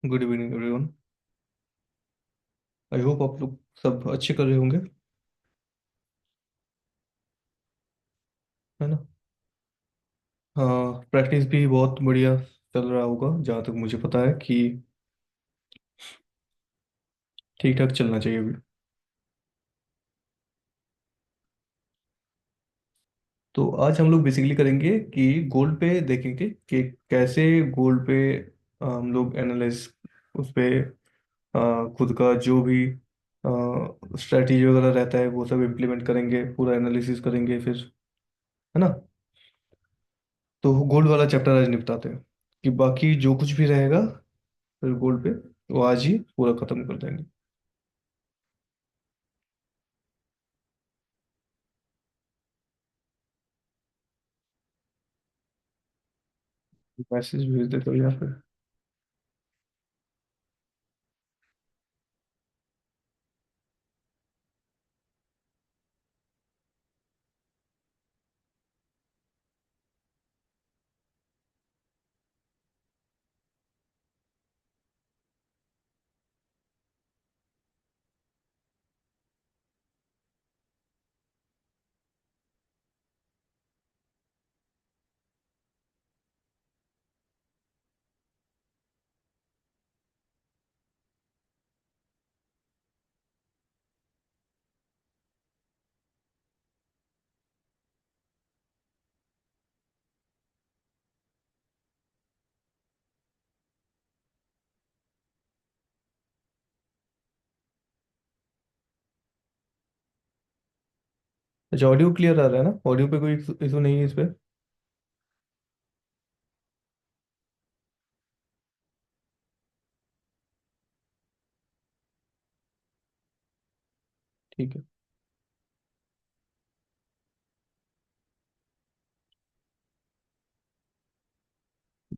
Good evening everyone. I hope आप लोग सब अच्छे कर रहे होंगे, है ना। हाँ, प्रैक्टिस भी बहुत बढ़िया चल रहा होगा, जहाँ तक मुझे पता है कि ठीक ठाक चलना चाहिए अभी। तो आज हम लोग बेसिकली करेंगे कि गोल्ड पे देखेंगे कि कैसे गोल्ड पे हम लोग एनालाइज उस पे खुद का जो भी स्ट्रेटेजी वगैरह रहता है वो सब इम्प्लीमेंट करेंगे, पूरा एनालिसिस करेंगे फिर, है ना। तो गोल्ड वाला चैप्टर आज निपटाते हैं कि बाकी जो कुछ भी रहेगा फिर गोल्ड पे वो आज ही पूरा खत्म कर देंगे। मैसेज भेज देता हूँ यहाँ पे। अच्छा, ऑडियो क्लियर आ रहा है ना? ऑडियो पे कोई इशू नहीं है इस पे? ठीक है।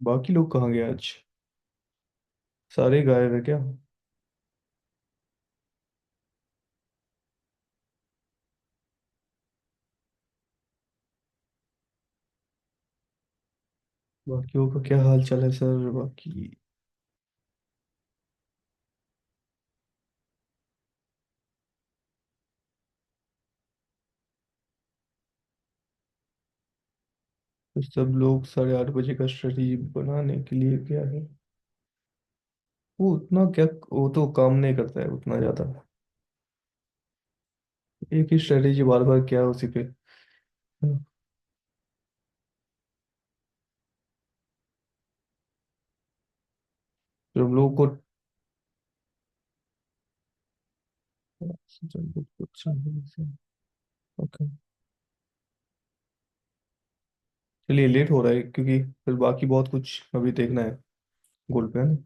बाकी लोग कहाँ गए आज? सारे गायब है क्या? बाकियों का क्या हाल चाल है सर बाकी? तो सब लोग 8:30 का स्ट्रेटेजी बनाने के लिए क्या है? वो उतना क्या, वो तो काम नहीं करता है उतना ज्यादा। एक ही स्ट्रेटेजी बार बार क्या उसी पे, है ना? तो हम लोगों को ओके, चलिए लेट हो रहा है क्योंकि फिर बाकी बहुत कुछ अभी देखना है गोल्ड पे, है ना।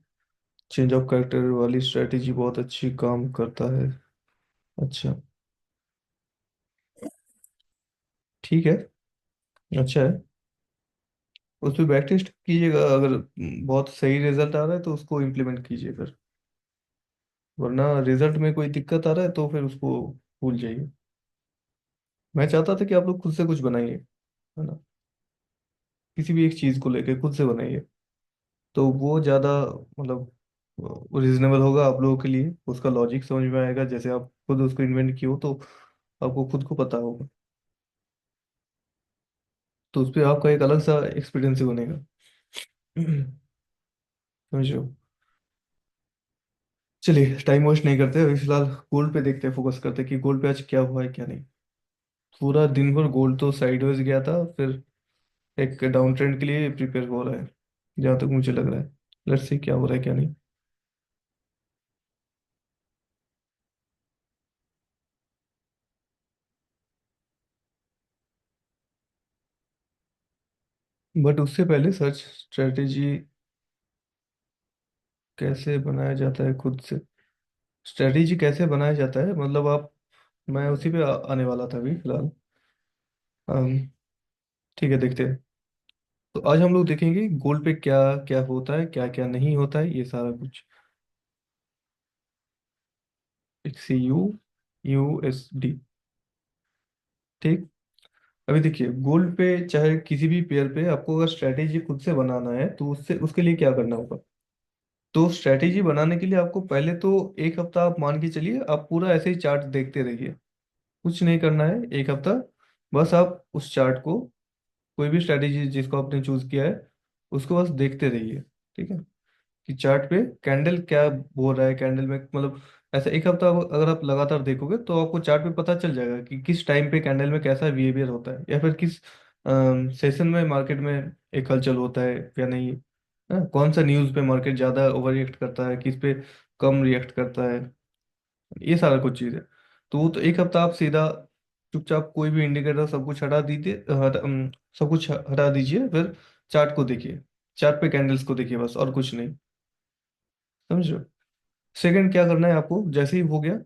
चेंज ऑफ कैरेक्टर वाली स्ट्रेटेजी बहुत अच्छी काम करता है। अच्छा, ठीक है, अच्छा है। उस पर बैक टेस्ट कीजिएगा, अगर बहुत सही रिजल्ट आ रहा है तो उसको इम्प्लीमेंट कीजिए फिर, वरना रिजल्ट में कोई दिक्कत आ रहा है तो फिर उसको भूल जाइए। मैं चाहता था कि आप लोग खुद से कुछ बनाइए, है ना। किसी भी एक चीज को लेके खुद से बनाइए, तो वो ज़्यादा मतलब रीजनेबल होगा आप लोगों के लिए, उसका लॉजिक समझ में आएगा, जैसे आप खुद उसको इन्वेंट किए हो तो आपको खुद को पता होगा, तो उस पर आपका एक अलग सा एक्सपीरियंस ही बनेगा। समझो। चलिए टाइम वेस्ट नहीं करते, अभी फिलहाल गोल्ड पे देखते हैं, फोकस करते हैं कि गोल्ड पे आज क्या हुआ है क्या नहीं। पूरा दिन भर गोल्ड तो साइडवेज गया था, फिर एक डाउन ट्रेंड के लिए प्रिपेयर हो रहा है, जहाँ तक मुझे लग रहा है। लेट्स सी क्या हो रहा है क्या नहीं। बट उससे पहले सर्च स्ट्रेटेजी कैसे बनाया जाता है खुद से? स्ट्रेटेजी कैसे बनाया जाता है मतलब आप, मैं उसी पे आने वाला था अभी फिलहाल। अम, ठीक है, देखते हैं। तो आज हम लोग देखेंगे गोल्ड पे क्या क्या होता है, क्या क्या नहीं होता है, ये सारा कुछ। XCU USD, ठीक। अभी देखिए गोल्ड पे चाहे किसी भी पेयर पे आपको अगर स्ट्रेटेजी खुद से बनाना है तो उससे उसके लिए क्या करना होगा। तो स्ट्रेटेजी बनाने के लिए आपको पहले तो एक हफ्ता आप मान के चलिए, आप पूरा ऐसे ही चार्ट देखते रहिए। कुछ नहीं करना है एक हफ्ता। बस आप उस चार्ट को, कोई भी स्ट्रेटेजी जिसको आपने चूज किया है, उसको बस देखते रहिए। ठीक है, कि चार्ट पे कैंडल क्या बोल रहा है, कैंडल में मतलब ऐसा एक हफ्ता अगर आप लगातार देखोगे तो आपको चार्ट पे पता चल जाएगा कि किस टाइम पे कैंडल में कैसा बिहेवियर होता है, या फिर किस सेशन में मार्केट में एक हलचल होता है या नहीं। कौन सा न्यूज़ पे मार्केट ज़्यादा ओवर रिएक्ट करता है, किस पे कम रिएक्ट करता है, ये सारा कुछ चीज़ है। तो वो तो एक हफ्ता आप सीधा चुपचाप कोई भी इंडिकेटर सब कुछ हटा दीजिए, सब कुछ हटा दीजिए, फिर चार्ट को देखिए। चार्ट पे कैंडल्स को देखिए बस, और कुछ नहीं। समझ रहे हो? सेकंड क्या करना है आपको, जैसे ही हो गया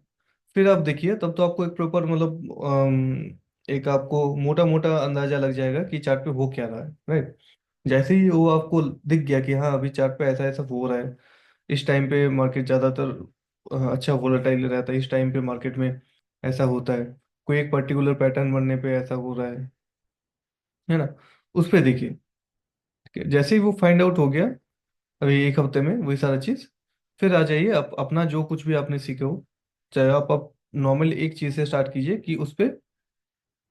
फिर आप देखिए, तब तो आपको एक प्रॉपर मतलब एक आपको मोटा मोटा अंदाजा लग जाएगा कि चार्ट पे हो क्या रहा है, राइट। जैसे ही वो आपको दिख गया कि हाँ अभी चार्ट पे ऐसा ऐसा हो रहा है, इस टाइम पे मार्केट ज़्यादातर अच्छा वोलेटाइल रहता है, इस टाइम पे मार्केट में ऐसा होता है, कोई एक पर्टिकुलर पैटर्न बनने पे ऐसा हो रहा है ना, उस पे देखिए। ठीक है? जैसे ही वो फाइंड आउट हो गया अभी एक हफ्ते में वही सारा चीज़, फिर आ जाइए आप अपना जो कुछ भी आपने सीखे हो, चाहे आप नॉर्मल एक चीज़ से स्टार्ट कीजिए कि उस पे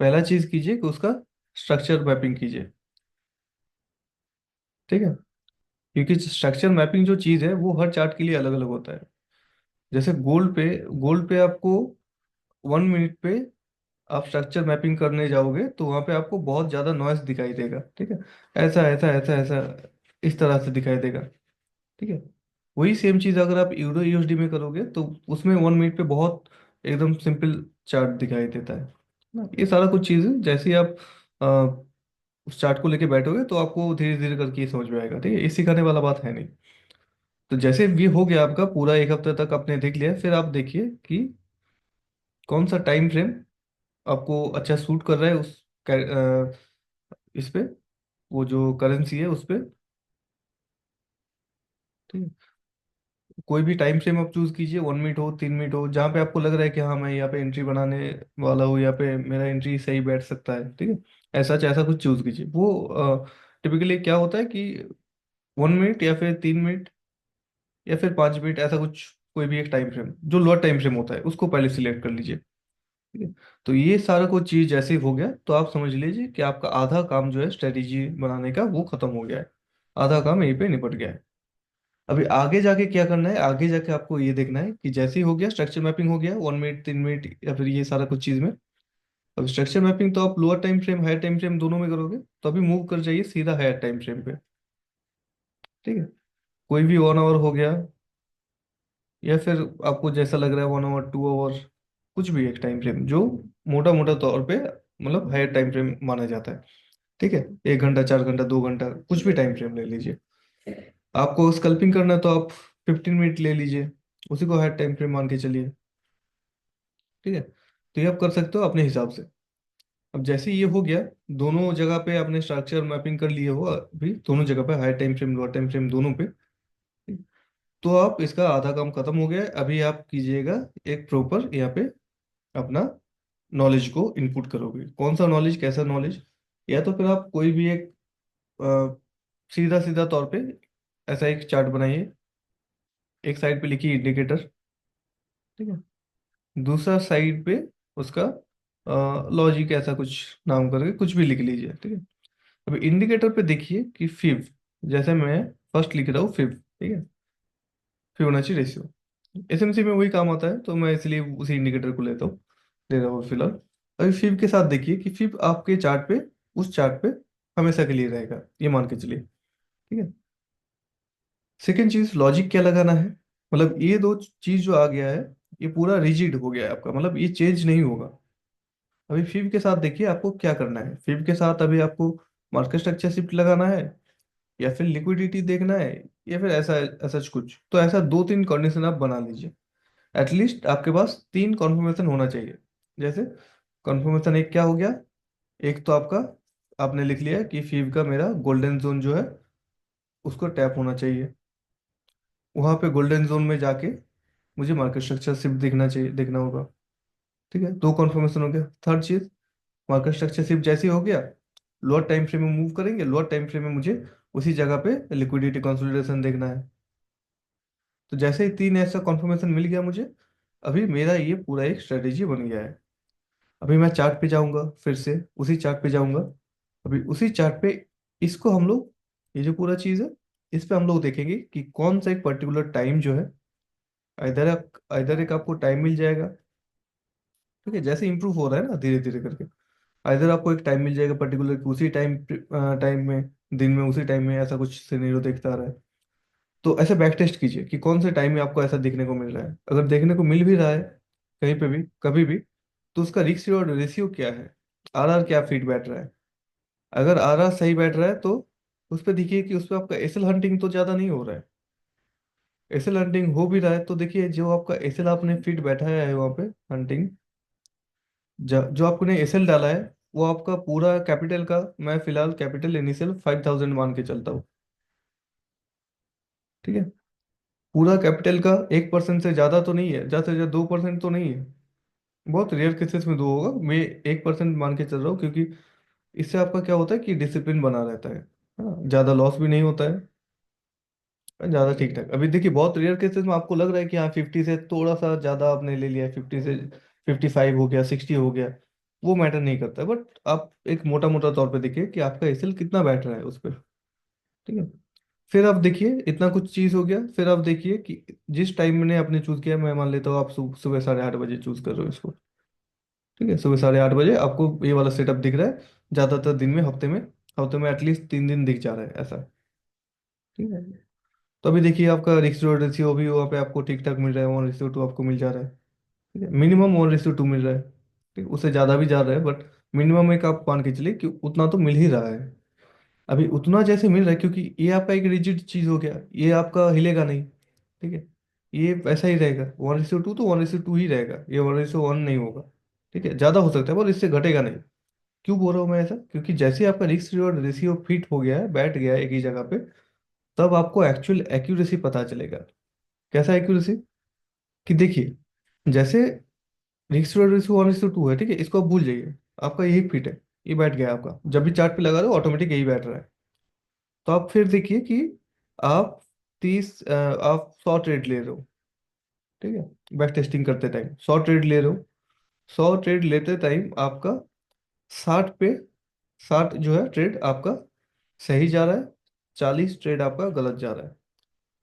पहला चीज़ कीजिए कि उसका स्ट्रक्चर मैपिंग कीजिए। ठीक है, क्योंकि स्ट्रक्चर मैपिंग जो चीज़ है वो हर चार्ट के लिए अलग अलग होता है। जैसे गोल्ड पे आपको 1 मिनट पे आप स्ट्रक्चर मैपिंग करने जाओगे तो वहां पे आपको बहुत ज्यादा नॉइस दिखाई देगा। ठीक है, ऐसा ऐसा ऐसा ऐसा इस तरह से दिखाई देगा। ठीक है, वही सेम चीज अगर आप यूरो यूएसडी में करोगे तो उसमें 1 मिनट पे बहुत एकदम सिंपल चार्ट दिखाई देता है ना। ये सारा कुछ चीज़ जैसे ही आप उस चार्ट को लेके बैठोगे तो आपको धीरे धीरे करके ये समझ में आएगा। ठीक है, ये सिखाने वाला बात है नहीं। तो जैसे ये हो गया आपका पूरा एक हफ्ते तक आपने देख लिया, फिर आप देखिए कि कौन सा टाइम फ्रेम आपको अच्छा सूट कर रहा है उस इस पे, वो जो करेंसी है उस पे। ठीक है, कोई भी टाइम फ्रेम आप चूज कीजिए, 1 मिनट हो 3 मिनट हो, जहाँ पे आपको लग रहा है कि हाँ मैं यहाँ पे एंट्री बनाने वाला हूँ, यहाँ पे मेरा एंट्री सही बैठ सकता है। ठीक है, ऐसा कुछ चूज कीजिए। वो टिपिकली क्या होता है कि 1 मिनट या फिर 3 मिनट या फिर 5 मिनट, ऐसा कुछ कोई भी एक टाइम फ्रेम जो लोअर टाइम फ्रेम होता है उसको पहले सिलेक्ट कर लीजिए। ठीक है, तो ये सारा कुछ चीज जैसे ही हो गया तो आप समझ लीजिए कि आपका आधा काम जो है स्ट्रेटेजी बनाने का वो खत्म हो गया है। आधा काम यहीं पे निपट गया है। अभी आगे जाके क्या करना है, आगे जाके आपको ये देखना है कि जैसे ही हो गया स्ट्रक्चर मैपिंग हो गया 1 मिनट 3 मिनट या फिर ये सारा कुछ चीज में। अब स्ट्रक्चर मैपिंग तो आप lower time frame higher time frame दोनों में करोगे, तो अभी मूव कर जाइए सीधा हायर टाइम फ्रेम पे। ठीक है, कोई भी 1 आवर हो गया, या फिर आपको जैसा लग रहा है 1 आवर 2 आवर, कुछ भी एक टाइम फ्रेम जो मोटा मोटा तौर पे मतलब हायर टाइम फ्रेम माना जाता है। ठीक है, 1 घंटा 4 घंटा 2 घंटा कुछ भी टाइम फ्रेम ले लीजिए। आपको स्कल्पिंग करना है तो आप 15 मिनट ले लीजिए, उसी को हायर टाइम फ्रेम मान के चलिए। ठीक है, तो ये आप कर सकते हो अपने हिसाब से। अब जैसे ये हो गया, दोनों जगह पे आपने स्ट्रक्चर मैपिंग कर लिए हो अभी, दोनों जगह पे higher time frame lower time frame दोनों पे। ठीक। तो आप इसका आधा काम खत्म हो गया है। अभी आप कीजिएगा एक प्रॉपर यहाँ पे अपना नॉलेज को इनपुट करोगे। कौन सा नॉलेज, कैसा नॉलेज, या तो फिर आप कोई भी एक सीधा सीधा तौर पे ऐसा एक चार्ट बनाइए, एक साइड पे लिखिए इंडिकेटर। ठीक है, दूसरा साइड पे उसका लॉजिक ऐसा कुछ नाम करके कुछ भी लिख लीजिए। ठीक है, अभी इंडिकेटर पे देखिए कि फिब, जैसे मैं फर्स्ट लिख रहा हूँ फिब। ठीक है, फिबोनाची रेशियो एसएमसी में वही काम आता है, तो मैं इसलिए उसी इंडिकेटर को लेता हूँ, ले रहा हूँ फिलहाल। अभी फिब के साथ देखिए कि फिब आपके चार्ट पे, उस चार्ट पे हमेशा के लिए रहेगा, ये मान के चलिए। ठीक है, सेकेंड चीज लॉजिक क्या लगाना है, मतलब ये दो चीज जो आ गया है ये पूरा रिजिड हो गया है आपका, मतलब ये चेंज नहीं होगा। अभी फिब के साथ देखिए आपको क्या करना है। फिब के साथ अभी आपको मार्केट स्ट्रक्चर शिफ्ट लगाना है, या फिर लिक्विडिटी देखना है, या फिर ऐसा ऐसा कुछ। तो ऐसा 2-3 कंडीशन आप बना लीजिए। एटलीस्ट आपके पास 3 कॉन्फर्मेशन होना चाहिए। जैसे कॉन्फर्मेशन एक क्या हो गया, एक तो आपका आपने लिख लिया कि फीव का मेरा गोल्डन जोन जो है उसको टैप होना चाहिए। वहां पे गोल्डन जोन में जाके मुझे मार्केट स्ट्रक्चर शिफ्ट देखना चाहिए, देखना होगा। ठीक है, 2 कॉन्फर्मेशन हो गया। थर्ड चीज, मार्केट स्ट्रक्चर शिफ्ट जैसे ही हो गया, लोअर टाइम फ्रेम में मूव करेंगे, लोअर टाइम फ्रेम में मुझे उसी जगह पे लिक्विडिटी कंसोलिडेशन देखना है। तो जैसे ही तीन ऐसा कॉन्फर्मेशन मिल गया मुझे, अभी मेरा ये पूरा एक स्ट्रेटेजी बन गया है। अभी मैं चार्ट पे जाऊंगा, फिर से उसी चार्ट पे जाऊंगा। अभी उसी चार्ट पे इसको हम लोग, ये जो पूरा चीज है, इस पे हम लोग देखेंगे कि कौन सा एक पर्टिकुलर टाइम जो है, इधर इधर एक आपको टाइम मिल जाएगा। ठीक है, जैसे इंप्रूव हो रहा है ना धीरे धीरे करके, इधर आपको एक टाइम मिल जाएगा पर्टिकुलर, उसी टाइम टाइम में, दिन में उसी टाइम में ऐसा कुछ सिनेरियो देखता आ रहा है। तो ऐसे बैक टेस्ट कीजिए कि कौन से टाइम में आपको ऐसा देखने को मिल रहा है। अगर देखने को मिल भी रहा है कहीं पे भी कभी भी, तो उसका रिस्क रिवॉर्ड रेशियो क्या है, आरआर क्या फिट बैठ रहा है। अगर आरआर सही बैठ रहा है तो उस पर देखिए कि उस पर आपका एसएल हंटिंग तो ज्यादा नहीं हो रहा है। एसएल हंटिंग हो भी रहा है तो देखिए जो आपका एसएल आपने फिट बैठाया है वहां पे हंटिंग, जो आपने एसएल डाला है, वो आपका पूरा कैपिटल का, मैं फिलहाल कैपिटल इनिशियल 5000 मान के चलता हूँ। ठीक है, पूरा कैपिटल का 1% से ज्यादा तो नहीं है, ज्यादा से ज्यादा 2% तो नहीं है। बहुत रेयर केसेस में दो होगा, मैं 1% मान के चल रहा हूँ, क्योंकि इससे आपका क्या होता है कि डिसिप्लिन बना रहता है। हाँ, ज्यादा लॉस भी नहीं होता है, ज्यादा ठीक ठाक। अभी देखिए बहुत रेयर केसेस में आपको लग रहा है कि हाँ 50 से थोड़ा सा ज्यादा आपने ले लिया, 50 से 55 हो गया, 60 हो गया, वो मैटर नहीं करता। बट आप एक मोटा मोटा तौर पे देखिए कि आपका एसएल कितना बैठ रहा है उस पर। ठीक है, फिर आप देखिए इतना कुछ चीज हो गया, फिर आप देखिए कि जिस टाइम मैंने आपने चूज किया, मैं मान लेता हूँ आप सुबह 8:30 बजे चूज कर रहे हो इसको। ठीक है, सुबह 8:30 बजे आपको ये वाला सेटअप दिख रहा है। ज्यादातर दिन में, हफ्ते में एटलीस्ट 3 दिन दिख जा रहा है ऐसा। ठीक है, तो अभी देखिए आपका रिस्क टू रेशियो भी वहाँ पे आपको ठीक ठाक मिल रहा है, 1:2 आपको मिल जा रहा है। ठीक है, मिनिमम 1:2 मिल रहा है। ठीक, उससे ज़्यादा भी जा रहा है, बट मिनिमम एक आप मान के चलिए कि उतना तो मिल ही रहा है। अभी उतना जैसे मिल रहा है, क्योंकि ये आपका एक रिजिड चीज़ हो गया, ये आपका हिलेगा नहीं। ठीक है, ये वैसा ही रहेगा, 1:2 तो 1:2 ही रहेगा, ये 1:1 नहीं होगा। ठीक है, ज़्यादा हो सकता है पर इससे घटेगा नहीं। क्यों बोल रहा हूँ मैं ऐसा, क्योंकि जैसे ही आपका रिस्क रिवॉर्ड रेशियो फिट हो गया है, बैठ गया है एक ही जगह पे, तब आपको एक्चुअल एक्यूरेसी पता चलेगा। कैसा एक्यूरेसी, कि देखिए जैसे रिस्क रिवॉर्ड रेशियो 1:2 है, ठीक है, इसको आप भूल जाइए, आपका यही फिट है, ये बैठ गया है आपका, जब भी चार्ट पे लगा रहे हो ऑटोमेटिक यही बैठ रहा है। तो आप फिर देखिए कि आप आप 100 ट्रेड ले रहे हो। ठीक है, बैक टेस्टिंग करते टाइम 100 ट्रेड ले रहे हो। 100 ट्रेड लेते टाइम आपका 60 पे 60 जो है ट्रेड आपका सही जा रहा है, 40 ट्रेड आपका गलत जा रहा है।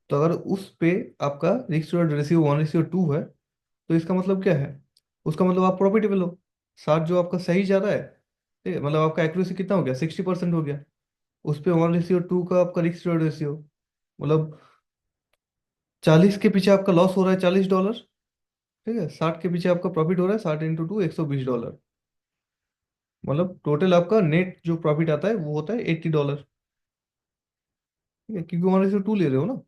तो अगर उस पे आपका रिस्क टू रेशियो 1:2 है, तो इसका मतलब क्या है, उसका मतलब आप प्रॉफिटेबल हो। 60 जो आपका सही जा रहा है, ठीक है, मतलब आपका एक्यूरेसी कितना हो गया, 60% हो गया। उस पे 1:2 का आपका रिस्क टू रेशियो, मतलब 40 के पीछे आपका लॉस हो रहा है $40। ठीक है, 60 के पीछे आपका प्रॉफिट हो रहा है, 60 × 2 $120। मतलब टोटल आपका नेट जो प्रॉफिट आता है वो होता है $80। ठीक है, क्योंकि 1:2 ले रहे हो ना,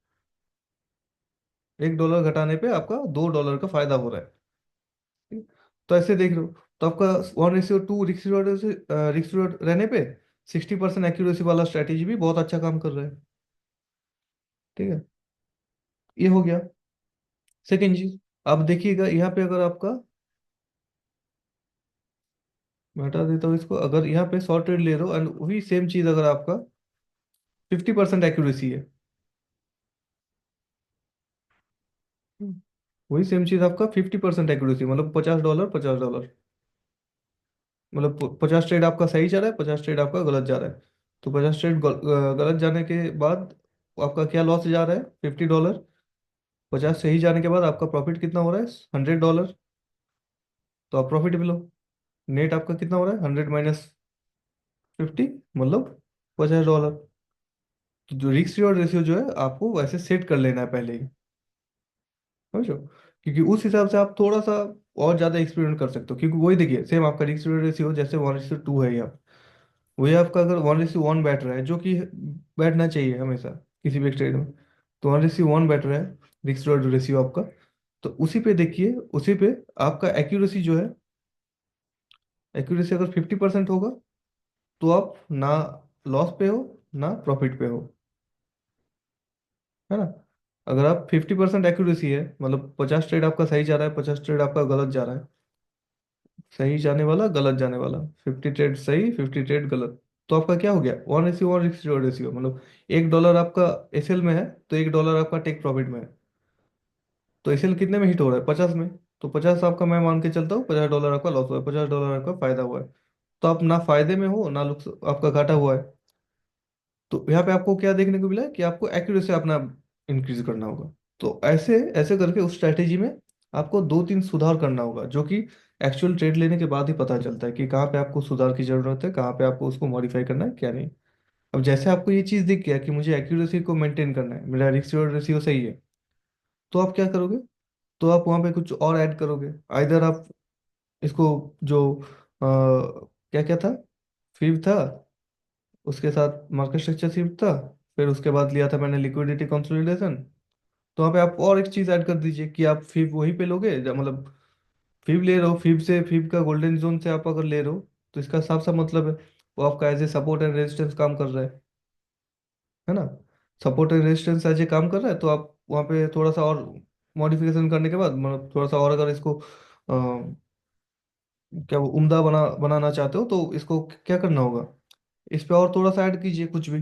$1 घटाने पे आपका $2 का फायदा हो रहा है। ठीक? तो ऐसे देख लो, तो आपका 1:2 रिस्क रिवॉर्ड रहने पे 60% एक्यूरेसी वाला स्ट्रैटेजी भी बहुत अच्छा काम कर रहा है। ठीक है, ये हो गया। सेकेंड चीज, आप देखिएगा यहाँ पे, अगर आपका, मैं हटा देता हूँ इसको, अगर यहाँ पे 100 ट्रेड ले रहे हो एंड वही सेम चीज अगर आपका 50% एक्यूरेसी है, हम्म, वही सेम चीज आपका 50% एक्यूरेसी, मतलब $50, $50, मतलब 50 ट्रेड आपका सही जा रहा है, 50 ट्रेड आपका गलत जा रहा है। तो 50 ट्रेड गलत जाने के बाद आपका क्या लॉस जा रहा है, $50। 50 सही जाने के बाद आपका प्रॉफिट कितना हो रहा है, $100। तो आप प्रॉफिटेबल हो। नेट आपका कितना हो रहा है, 100 - 50, मतलब $50। तो जो रिस्क रिवॉर्ड रेशियो जो है आपको वैसे सेट कर लेना है पहले ही, समझो, क्योंकि उस हिसाब से आप थोड़ा सा और ज्यादा एक्सपेरिमेंट कर सकते हो। क्योंकि वही देखिए सेम आपका रिस्क रिवॉर्ड रेशियो जैसे 1:2 है यहाँ, वही आपका अगर 1:1 बैठ रहा है, जो कि बैठना चाहिए हमेशा किसी भी ट्रेड में, तो 1:1 बैठ रहा है रिस्क रिवॉर्ड रेशियो आपका, तो उसी पे देखिए, उसी पे आपका एक्यूरेसी जो है, एक्यूरेसी अगर 50% होगा, तो आप ना लॉस पे हो ना प्रॉफिट पे हो, है ना। अगर आप 50% एक्यूरेसी है, मतलब 50 ट्रेड आपका सही जा रहा है, 50 ट्रेड आपका गलत जा रहा है, सही जाने वाला गलत जाने वाला, 50 ट्रेड सही, 50 ट्रेड गलत, तो आपका क्या हो गया, 1:1 रेशियो, मतलब $1 आपका एसएल में है तो $1 आपका टेक प्रॉफिट में है। तो इसीलिए कितने में हिट हो रहा है, 50 में। तो 50 आपका, मैं मान के चलता हूँ $50 आपका लॉस हुआ है, $50 आपका फायदा हुआ है। तो आप ना फायदे में हो ना आपका घाटा हुआ है। तो यहाँ पे आपको क्या देखने को मिला है कि आपको एक्यूरेसी अपना इंक्रीज करना होगा। तो ऐसे ऐसे करके उस स्ट्रैटेजी में आपको दो तीन सुधार करना होगा, जो कि एक्चुअल ट्रेड लेने के बाद ही पता चलता है कि कहाँ पे आपको सुधार की जरूरत है, कहाँ पे आपको उसको मॉडिफाई करना है, क्या नहीं। अब जैसे आपको ये चीज़ दिख गया कि मुझे एक्यूरेसी को मेंटेन करना है, मेरा रिस्क रिवॉर्ड रेशियो सही है, तो आप क्या करोगे? तो आप वहाँ पे कुछ और ऐड करोगे। आइदर आप इसको, जो क्या क्या था, फीब था, उसके साथ मार्केट स्ट्रक्चर शिफ्ट था, फिर उसके बाद लिया था मैंने लिक्विडिटी कंसोलिडेशन। तो वहाँ पे आप और एक चीज़ ऐड कर दीजिए कि आप फीब वहीं पे लोगे, मतलब फीब ले रहे हो, फीब से, फीब का गोल्डन जोन से आप अगर ले रहे हो, तो इसका साफ सा मतलब है वो आपका as a support and resistance काम कर रहा है ना। Support and resistance as a काम कर रहा है, तो आप वहाँ पे थोड़ा सा और मॉडिफिकेशन करने के बाद, मतलब थोड़ा सा और अगर इसको क्या वो उम्दा बनाना चाहते हो, तो इसको क्या करना होगा, इस पे और थोड़ा सा ऐड कीजिए कुछ भी।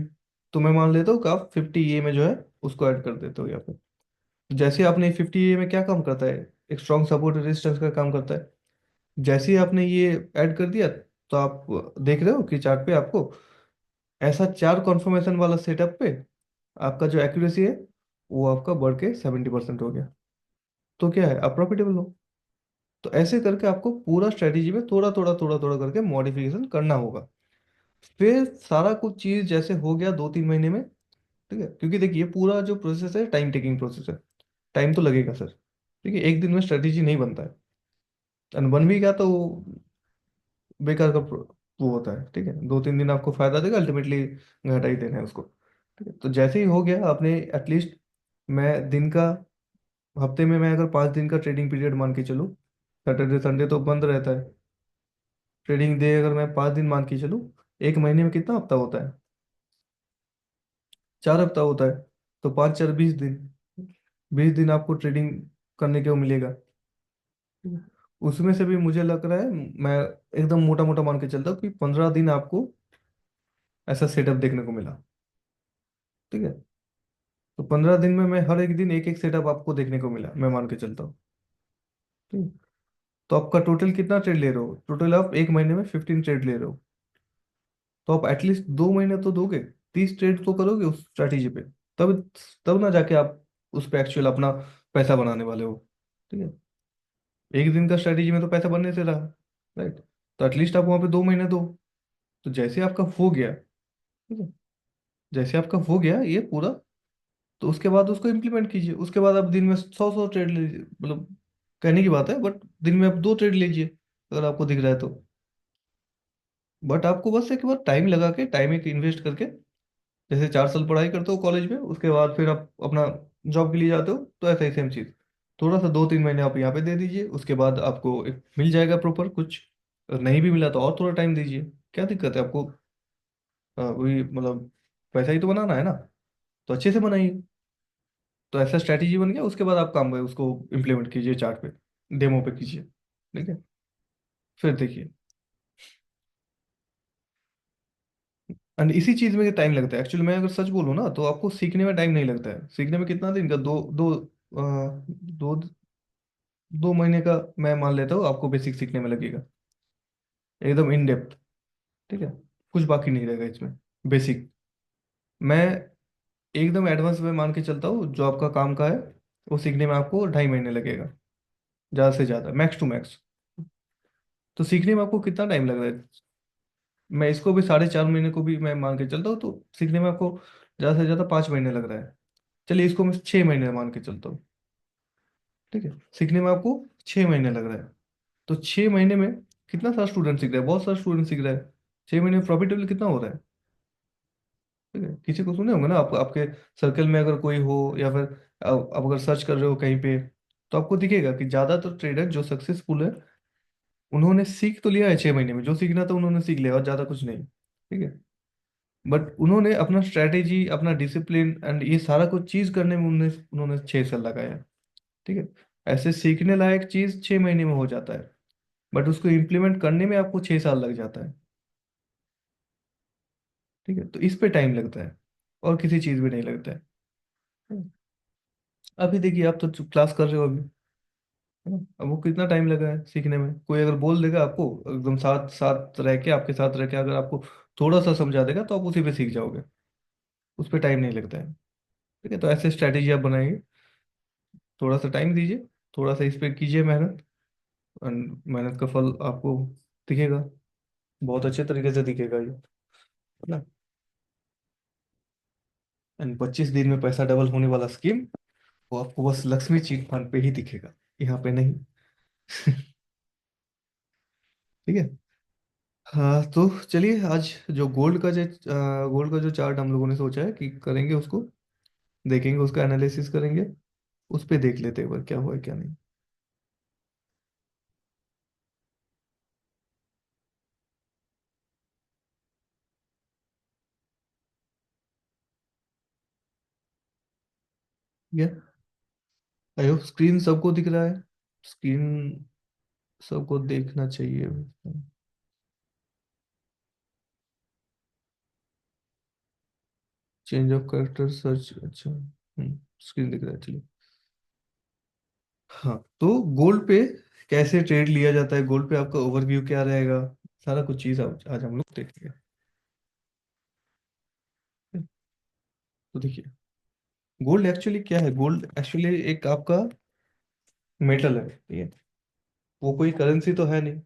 तो मैं मान लेता हूँ कि आप 50 में जो है उसको ऐड कर देते हो यहाँ पे। जैसे आपने 50 में क्या काम करता है, एक स्ट्रॉन्ग सपोर्ट रेजिस्टेंस का काम करता है। जैसे ही आपने ये ऐड कर दिया, तो आप देख रहे हो कि चार्ट पे आपको ऐसा चार कॉन्फर्मेशन वाला सेटअप पे आपका जो एक्यूरेसी है वो आपका बढ़ के 70% हो गया। तो क्या है, आप प्रॉफिटेबल हो। तो ऐसे करके आपको पूरा स्ट्रेटेजी में थोड़ा थोड़ा थोड़ा थोड़ा करके मॉडिफिकेशन करना होगा। फिर सारा कुछ चीज जैसे हो गया 2-3 महीने में, ठीक है, क्योंकि देखिए पूरा जो प्रोसेस है टाइम टेकिंग प्रोसेस है, टाइम तो लगेगा सर। ठीक है, एक दिन में स्ट्रेटेजी नहीं बनता है, और बन भी गया तो बेकार का वो होता है। ठीक है, 2-3 दिन आपको फायदा देगा, अल्टीमेटली घाटा ही देना है उसको। ठीक है, तो जैसे ही हो गया आपने एटलीस्ट, मैं दिन का, हफ्ते में मैं अगर 5 दिन का ट्रेडिंग पीरियड मान के चलूँ, सैटरडे संडे तो बंद रहता है, ट्रेडिंग डे अगर मैं 5 दिन मान के चलूँ, एक महीने में कितना हफ्ता होता है, 4 हफ्ता होता है। तो 5 4 20 दिन, 20 दिन आपको ट्रेडिंग करने को मिलेगा। उसमें से भी मुझे लग रहा है, मैं एकदम मोटा मोटा मान के चलता हूँ कि 15 दिन आपको ऐसा सेटअप देखने को मिला। ठीक है, तो 15 दिन में मैं हर एक दिन एक एक सेटअप आपको देखने को मिला, मैं मान के चलता हूँ। ठीक है? तो आपका टोटल कितना ट्रेड ले रहे हो, टोटल आप एक महीने में 15 ट्रेड ले रहे हो, तो आप एटलीस्ट 2 महीने तो दोगे, 30 ट्रेड तो करोगे उस स्ट्रैटेजी पे। तब तब ना जाके आप उस पे एक्चुअल अपना पैसा बनाने वाले हो। ठीक है, एक दिन का स्ट्रैटेजी में तो पैसा बनने से रहा, राइट। तो एटलीस्ट आप वहां पे 2 महीने दो। तो जैसे आपका हो गया, ठीक है, जैसे आपका हो गया ये पूरा, तो उसके बाद उसको इम्प्लीमेंट कीजिए। उसके बाद आप दिन में 100 100 ट्रेड लीजिए, मतलब कहने की बात है, बट दिन में आप 2 ट्रेड लीजिए अगर आपको दिख रहा है तो। बट आपको बस एक बार टाइम लगा के, टाइम एक इन्वेस्ट करके, जैसे 4 साल पढ़ाई करते हो कॉलेज में, उसके बाद फिर आप अपना जॉब के लिए जाते हो, तो ऐसा ही सेम चीज, थोड़ा सा 2-3 महीने आप यहाँ पे दे दीजिए, उसके बाद आपको एक मिल जाएगा प्रॉपर कुछ। अगर नहीं भी मिला तो और थोड़ा टाइम दीजिए, क्या दिक्कत है आपको? वही मतलब पैसा ही तो बनाना है ना, तो अच्छे से बनाइए। तो ऐसा स्ट्रैटेजी बन गया, उसके बाद आप काम है उसको इम्प्लीमेंट कीजिए चार्ट पे, डेमो पे कीजिए। ठीक है, फिर देखिए। एंड इसी चीज में टाइम लगता है एक्चुअली, मैं अगर सच बोलूँ ना, तो आपको सीखने में टाइम नहीं लगता है। सीखने में कितना दिन का, दो दो दो 2 महीने का मैं मान लेता हूँ आपको बेसिक सीखने में लगेगा, एकदम इन डेप्थ। ठीक है, कुछ बाकी नहीं रहेगा इसमें, बेसिक। मैं एकदम एडवांस में मान के चलता हूँ, जो आपका काम का है वो सीखने में आपको 2.5 महीने लगेगा, ज़्यादा से ज़्यादा, मैक्स टू मैक्स। तो सीखने में आपको कितना टाइम लग रहा है? मैं इसको भी 4.5 महीने को भी मैं मान के चलता हूँ, तो सीखने में आपको ज़्यादा से ज़्यादा 5 महीने लग रहा है। चलिए इसको मैं 6 महीने मान के चलता हूँ। ठीक है, सीखने में आपको 6 महीने लग रहा है। तो 6 महीने में कितना सारा स्टूडेंट सीख रहा है, बहुत सारा स्टूडेंट सीख रहा है। 6 महीने में प्रॉफिटेबल कितना हो रहा है? ठीक है, किसी को सुने होंगे ना, आपके सर्कल में अगर कोई हो, या फिर आप अगर सर्च कर रहे हो कहीं पे, तो आपको दिखेगा कि ज्यादातर ट्रेडर जो सक्सेसफुल है, उन्होंने सीख तो लिया है 6 महीने में, जो सीखना था उन्होंने सीख लिया और ज्यादा कुछ नहीं। ठीक है, बट उन्होंने अपना स्ट्रैटेजी, अपना डिसिप्लिन एंड ये सारा कुछ चीज करने में उन्होंने उन्होंने 6 साल लगाया। ठीक है, ऐसे सीखने लायक चीज 6 महीने में हो जाता है, बट उसको इम्प्लीमेंट करने में आपको 6 साल लग जाता है। ठीक है, तो इस पे टाइम लगता है, और किसी चीज में नहीं लगता है। अभी देखिए, आप तो क्लास कर रहे हो अभी, है ना? अब वो कितना टाइम लगा है सीखने में, कोई अगर बोल देगा आपको, एकदम साथ साथ रह के, आपके साथ रह के अगर आपको थोड़ा सा समझा देगा तो आप उसी पे सीख जाओगे। उस पर टाइम नहीं लगता है। ठीक है, तो ऐसे स्ट्रैटेजी आप बनाएंगे, थोड़ा सा टाइम दीजिए, थोड़ा सा इस पे कीजिए मेहनत, and मेहनत का फल आपको दिखेगा, बहुत अच्छे तरीके से दिखेगा ये, है ना? एंड 25 दिन में पैसा डबल होने वाला स्कीम, वो आपको बस लक्ष्मी चिट फंड पे ही दिखेगा, यहाँ पे नहीं। ठीक है। हाँ, तो चलिए आज जो गोल्ड का जो चार्ट हम लोगों ने सोचा है कि करेंगे उसको, देखेंगे उसका एनालिसिस करेंगे, उस पे देख लेते हैं एक बार क्या हुआ है क्या नहीं। ठीक है, आई होप स्क्रीन सबको दिख रहा है, स्क्रीन सबको देखना चाहिए। चेंज ऑफ कैरेक्टर सर्च, अच्छा, स्क्रीन दिख रहा है, चलिए। हाँ, तो गोल्ड पे कैसे ट्रेड लिया जाता है, गोल्ड पे आपका ओवरव्यू क्या रहेगा, सारा कुछ चीज आज आज हम लोग देखेंगे। तो देखिए, गोल्ड एक्चुअली क्या है, गोल्ड एक्चुअली एक आपका मेटल है, ठीक है, वो कोई करेंसी तो है नहीं,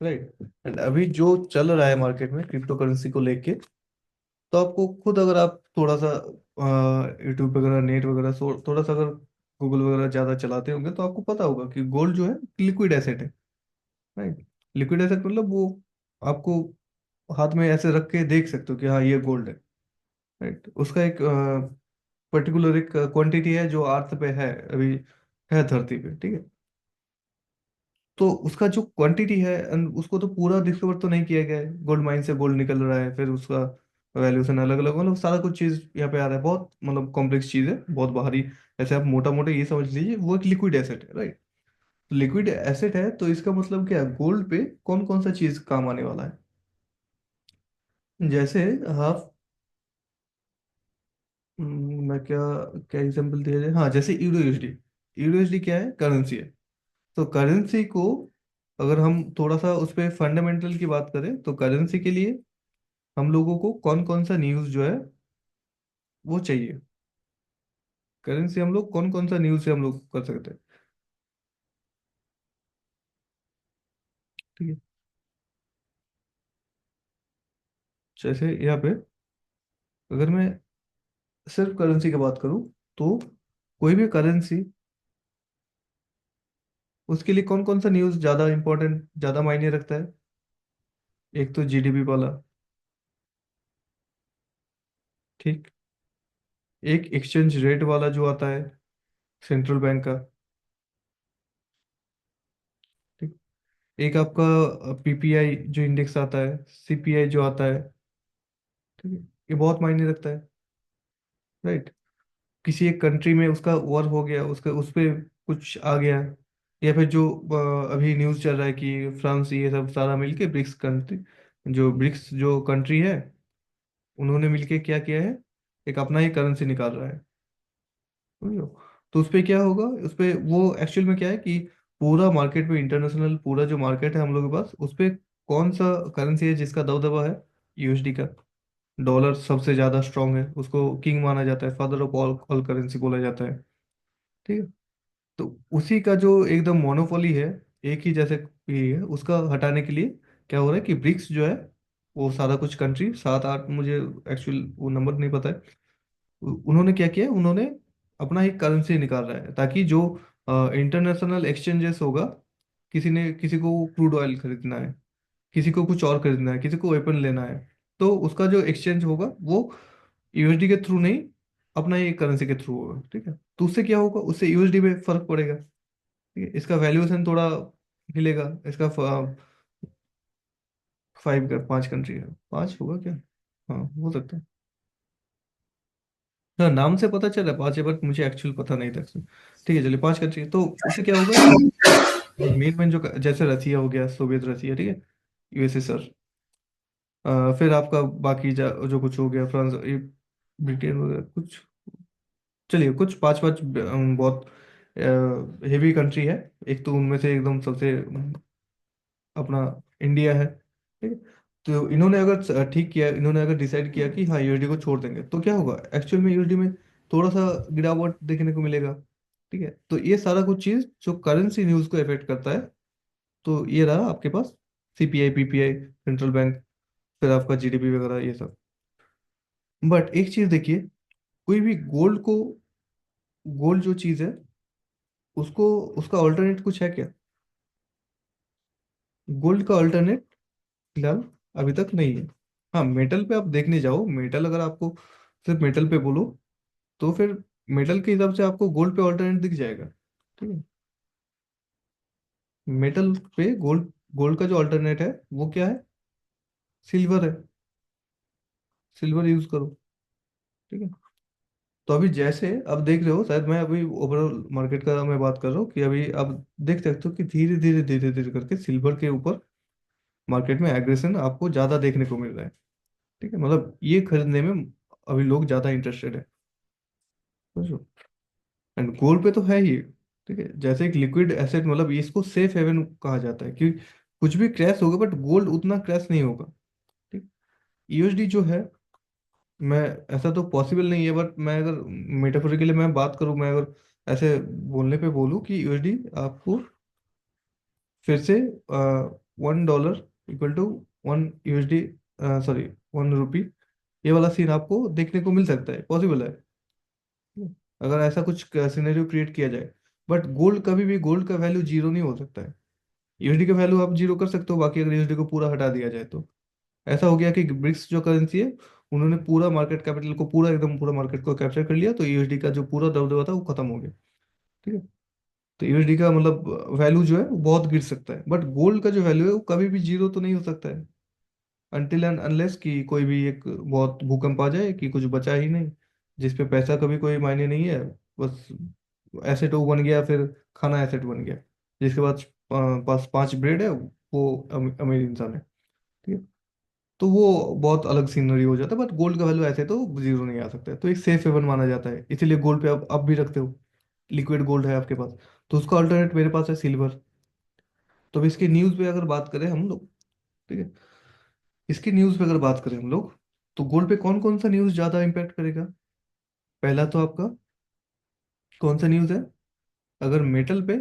राइट? एंड अभी जो चल रहा है मार्केट में क्रिप्टो करेंसी को लेके, तो आपको खुद अगर आप थोड़ा सा यूट्यूब वगैरह, नेट वगैरह थोड़ा सा अगर गूगल वगैरह ज्यादा चलाते होंगे तो आपको पता होगा कि गोल्ड जो है लिक्विड एसेट है, राइट? लिक्विड एसेट मतलब वो आपको हाथ में ऐसे रख के देख सकते हो कि हाँ ये गोल्ड है, राइट? उसका एक पर्टिकुलर एक क्वांटिटी है जो अर्थ पे है अभी, है धरती पे, ठीक है। तो उसका जो क्वांटिटी है उसको तो पूरा डिस्कवर तो नहीं किया गया है, गोल्ड माइन से गोल्ड निकल रहा है, फिर उसका वैल्यूएशन अलग अलग, मतलब सारा कुछ चीज यहाँ पे आ रहा है, बहुत मतलब कॉम्प्लेक्स चीज है, बहुत बाहरी। ऐसे आप मोटा मोटा ये समझ लीजिए वो एक लिक्विड एसेट है, राइट? लिक्विड एसेट है तो इसका मतलब क्या है, गोल्ड पे कौन कौन सा चीज काम आने वाला है, जैसे आप, मैं क्या क्या एग्जांपल दिया जाए, हाँ जैसे यूरो यूएसडी। यूरो यूएसडी क्या है, करेंसी है। तो करेंसी को अगर हम थोड़ा सा उस पे फंडामेंटल की बात करें, तो करेंसी के लिए हम लोगों को कौन कौन सा न्यूज़ जो है वो चाहिए, करेंसी हम लोग कौन कौन सा न्यूज़ से हम लोग कर सकते हैं, ठीक है। जैसे यहाँ पे अगर मैं सिर्फ करेंसी की बात करूँ, तो कोई भी करेंसी, उसके लिए कौन कौन सा न्यूज़ ज़्यादा इंपॉर्टेंट, ज़्यादा मायने रखता है, एक तो जीडीपी वाला, ठीक, एक एक्सचेंज रेट वाला जो आता है सेंट्रल बैंक का, ठीक, एक आपका पीपीआई जो इंडेक्स आता है, सीपीआई जो आता है, ठीक है, ये बहुत मायने रखता है, राइट? किसी एक कंट्री में उसका वॉर हो गया, उसका उस पे कुछ आ गया, या फिर जो अभी न्यूज़ चल रहा है कि फ्रांस ये सब सारा मिलके ब्रिक्स कंट्री, जो ब्रिक्स जो कंट्री है, उन्होंने मिलके क्या किया है, एक अपना ही करेंसी निकाल रहा है, समझ लो। तो उस पे क्या होगा, उस पे वो एक्चुअल में क्या है कि पूरा मार्केट में, इंटरनेशनल पूरा जो मार्केट है हम लोग के पास, उस पे कौन सा करेंसी है जिसका दबदबा है, यूएसडी का। डॉलर सबसे ज्यादा स्ट्रांग है, उसको किंग माना जाता है, father of all all currency बोला जाता है, ठीक है। तो उसी का जो एकदम मोनोपोली है, एक ही जैसे ये है, उसका हटाने के लिए क्या हो रहा है कि ब्रिक्स जो है, वो सारा कुछ कंट्री, 7 8, मुझे एक्चुअल वो नंबर नहीं पता है, उन्होंने क्या किया, उन्होंने अपना एक करेंसी निकाल रहा है, ताकि जो इंटरनेशनल एक्सचेंजेस होगा, किसी ने किसी को क्रूड ऑयल खरीदना है, किसी को कुछ और खरीदना है, किसी को वेपन लेना है, तो उसका जो एक्सचेंज होगा वो यूएसडी के थ्रू नहीं, अपना ही करेंसी के थ्रू होगा, ठीक है। तो उससे क्या होगा, उससे यूएसडी में फर्क पड़ेगा, ठीक है, इसका वैल्यूएशन थोड़ा हिलेगा, इसका 5 कंट्री है, 5 होगा क्या, हाँ हो सकता है। हाँ, नाम से पता चला 5 है, बट मुझे एक्चुअल पता नहीं था, ठीक है, चलिए 5 कंट्री, तो उससे क्या होगा कि मेन मेन जो जैसे रसिया हो गया, सोवियत रसिया, ठीक है, यूएसएसआर, फिर आपका बाकी जो कुछ हो गया, फ्रांस, ये ब्रिटेन वगैरह कुछ, चलिए कुछ पांच पांच बहुत हेवी कंट्री है। एक तो उनमें से एकदम सबसे अपना इंडिया है, ठीक है। तो इन्होंने अगर ठीक किया, इन्होंने अगर डिसाइड किया कि हाँ यूएसडी को छोड़ देंगे, तो क्या होगा एक्चुअल में यूएसडी में थोड़ा सा गिरावट देखने को मिलेगा। ठीक है, तो ये सारा कुछ चीज जो करेंसी न्यूज को इफेक्ट करता है। तो ये रहा आपके पास सीपीआई, पीपीआई, सेंट्रल बैंक, फिर आपका जीडीपी वगैरह ये सब। बट एक चीज देखिए, कोई भी गोल्ड को, गोल्ड जो चीज है उसको, उसका ऑल्टरनेट कुछ है क्या? गोल्ड का ऑल्टरनेट फिलहाल अभी तक नहीं है। हाँ मेटल पे आप देखने जाओ, मेटल अगर आपको सिर्फ मेटल पे बोलो, तो फिर मेटल के हिसाब से आपको गोल्ड पे ऑल्टरनेट दिख जाएगा। ठीक है, मेटल पे गोल्ड, गोल्ड का जो ऑल्टरनेट है वो क्या है? सिल्वर है, सिल्वर यूज करो। ठीक है, तो अभी जैसे अब देख रहे हो, शायद मैं अभी ओवरऑल मार्केट का मैं बात कर रहा हूँ, कि अभी आप देख सकते हो कि धीरे धीरे धीरे धीरे करके सिल्वर के ऊपर मार्केट में एग्रेशन आपको ज्यादा देखने को मिल रहा है। ठीक है, मतलब ये खरीदने में अभी लोग ज्यादा इंटरेस्टेड है, समझो। एंड गोल्ड पे तो है ही। ठीक है, जैसे एक लिक्विड एसेट, मतलब इसको सेफ हेवन कहा जाता है कि कुछ भी क्रैश होगा बट गोल्ड उतना क्रैश नहीं होगा। ठीक, यूएसडी जो है, मैं, ऐसा तो पॉसिबल नहीं है, बट मैं अगर मेटाफोरिकली मैं बात करूं, मैं अगर ऐसे बोलने पे बोलूं कि यूएसडी आपको फिर से $1 इक्वल टू 1 USD, सॉरी, 1 रुपी, ये वाला सीन आपको देखने को मिल सकता है, पॉसिबल है अगर ऐसा कुछ सिनेरियो क्रिएट किया जाए। बट गोल्ड, कभी भी गोल्ड का वैल्यू जीरो नहीं हो सकता है। यूएसडी का वैल्यू आप जीरो कर सकते हो, बाकी अगर यूएसडी को पूरा हटा दिया जाए तो ऐसा हो गया कि ब्रिक्स जो करेंसी है, उन्होंने पूरा मार्केट कैपिटल को, पूरा एकदम पूरा मार्केट को कैप्चर कर लिया, तो यूएसडी का जो पूरा दबदबा था वो खत्म हो गया। ठीक है, तो यूएसडी का मतलब वैल्यू जो है वो बहुत गिर सकता है, बट गोल्ड का जो वैल्यू है वो कभी भी जीरो तो नहीं हो सकता है, अनटिल एंड अनलेस कि कोई भी एक बहुत भूकंप आ जाए कि कुछ बचा ही नहीं, जिसपे पैसा कभी कोई मायने नहीं है, बस एसेट वो बन गया, फिर खाना एसेट बन गया, जिसके बाद पास 5 ब्रेड है वो अमीर इंसान है। ठीक है, तो वो बहुत अलग सीनरी हो जाता है, बट गोल्ड का वैल्यू ऐसे तो जीरो नहीं आ सकता है, तो एक सेफ हेवन माना जाता है, इसीलिए गोल्ड पे आप अब भी रखते हो। लिक्विड गोल्ड है आपके पास, तो उसका अल्टरनेट मेरे पास है सिल्वर। तो अब इसके न्यूज़ पे अगर बात करें हम लोग, ठीक है, इसकी न्यूज़ पे अगर बात करें हम लोग, तो गोल्ड पे कौन कौन सा न्यूज़ ज़्यादा इम्पैक्ट करेगा? पहला तो आपका कौन सा न्यूज़ है? अगर मेटल पे,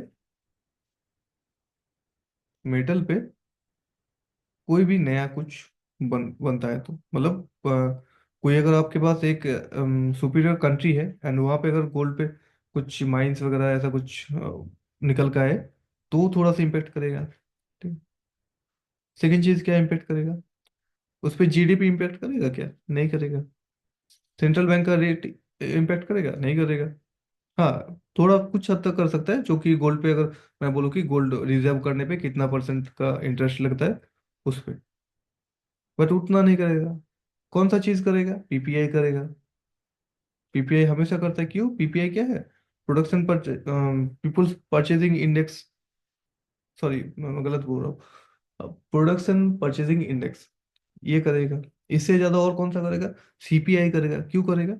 मेटल पे कोई भी नया कुछ बनता है, तो मतलब कोई अगर आपके पास एक सुपीरियर कंट्री है एंड वहाँ पे अगर गोल्ड पे कुछ माइंस वगैरह ऐसा कुछ निकल का है, तो थोड़ा सा इम्पेक्ट करेगा। ठीक, सेकेंड चीज क्या इम्पेक्ट करेगा? उस पर जीडीपी इम्पेक्ट करेगा क्या? नहीं करेगा। सेंट्रल बैंक का रेट इम्पेक्ट करेगा? नहीं करेगा। हाँ थोड़ा कुछ हद तक कर सकता है, जो कि गोल्ड पे अगर मैं बोलूँ कि गोल्ड रिजर्व करने पे कितना परसेंट का इंटरेस्ट लगता है उस पे, बट उतना नहीं करेगा। कौन सा चीज करेगा? पीपीआई करेगा। पीपीआई हमेशा करता है, क्यों? पीपीआई क्या है? प्रोडक्शन पर, पीपुल्स परचेजिंग इंडेक्स, सॉरी मैं गलत बोल रहा हूँ, प्रोडक्शन परचेजिंग इंडेक्स, ये करेगा। इससे ज्यादा और कौन सा करेगा? सीपीआई करेगा। क्यों करेगा?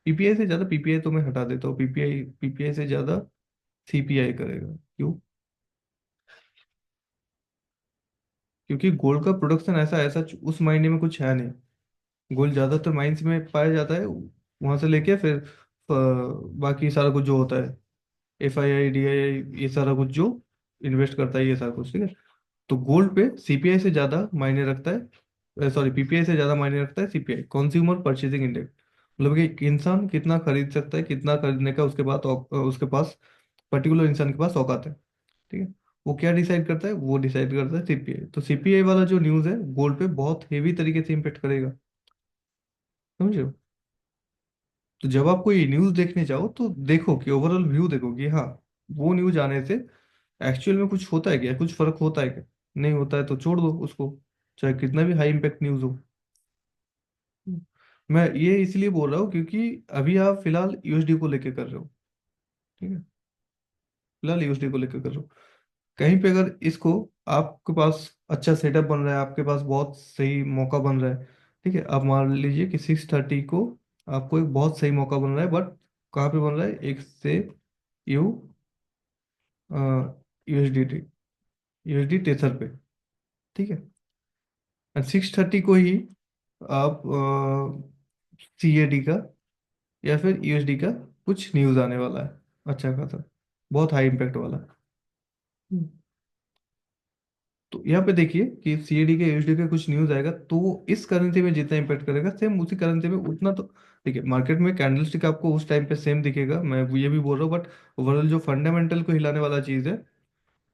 पीपीआई से ज्यादा, पीपीआई तो मैं हटा देता हूँ, पीपीआई, पीपीआई से ज्यादा सीपीआई करेगा। क्यों? क्योंकि गोल्ड का प्रोडक्शन ऐसा ऐसा उस महीने में कुछ है नहीं। गोल्ड ज्यादातर माइंस में पाया जाता है, वहां से लेके फिर बाकी सारा कुछ जो होता है, FII DII, ये सारा कुछ जो इन्वेस्ट करता है, ये सारा कुछ, ठीक है। तो गोल्ड पे सीपीआई से ज्यादा मायने रखता है, सॉरी पीपीआई से ज्यादा मायने रखता है सीपीआई, कंज्यूमर परचेजिंग इंडेक्स। मतलब कि एक इंसान कितना खरीद सकता है, कितना खरीदने का उसके बाद उसके पास, पर्टिकुलर इंसान के पास औकात है। ठीक है, वो क्या डिसाइड करता है? वो डिसाइड करता है सीपीआई। तो सीपीआई वाला जो न्यूज़ है गोल्ड पे बहुत हेवी तरीके से इम्पेक्ट करेगा, समझे? तो जब आप कोई न्यूज़ देखने जाओ, तो देखो कि ओवरऑल व्यू देखो कि हाँ, वो न्यूज़ आने से एक्चुअल में कुछ होता है क्या, कुछ फर्क होता है क्या? नहीं होता है तो छोड़ दो उसको, चाहे कितना भी हाई इम्पैक्ट न्यूज़ हो। मैं ये इसलिए बोल रहा हूँ क्योंकि अभी आप फिलहाल यूएसडी को लेके कर रहे हो। ठीक है, फिलहाल यूएसडी को लेके कर रहे हो। कहीं पे अगर इसको, आपके पास अच्छा सेटअप बन रहा है, आपके पास बहुत सही मौका बन रहा है, ठीक है, आप मान लीजिए कि 6:30 को आपको एक बहुत सही मौका बन रहा है, बट कहाँ पे बन रहा है? एक से यू यूएसडी यूएसडी टेथर पे, ठीक है। 6:30 को ही आप सीएडी का या फिर यूएसडी का कुछ न्यूज़ आने वाला है, अच्छा खासा, बहुत हाई इम्पैक्ट वाला। हम्म। तो यहाँ पे देखिए कि सीएडी के यूएसडी का कुछ न्यूज़ आएगा तो वो इस करेंसी में जितना इम्पैक्ट करेगा, सेम उसी करेंसी में उतना तो। देखिए मार्केट में कैंडलस्टिक आपको उस टाइम पे सेम दिखेगा, मैं ये भी बोल रहा हूँ, बट ओवरऑल जो फंडामेंटल को हिलाने वाला चीज़ है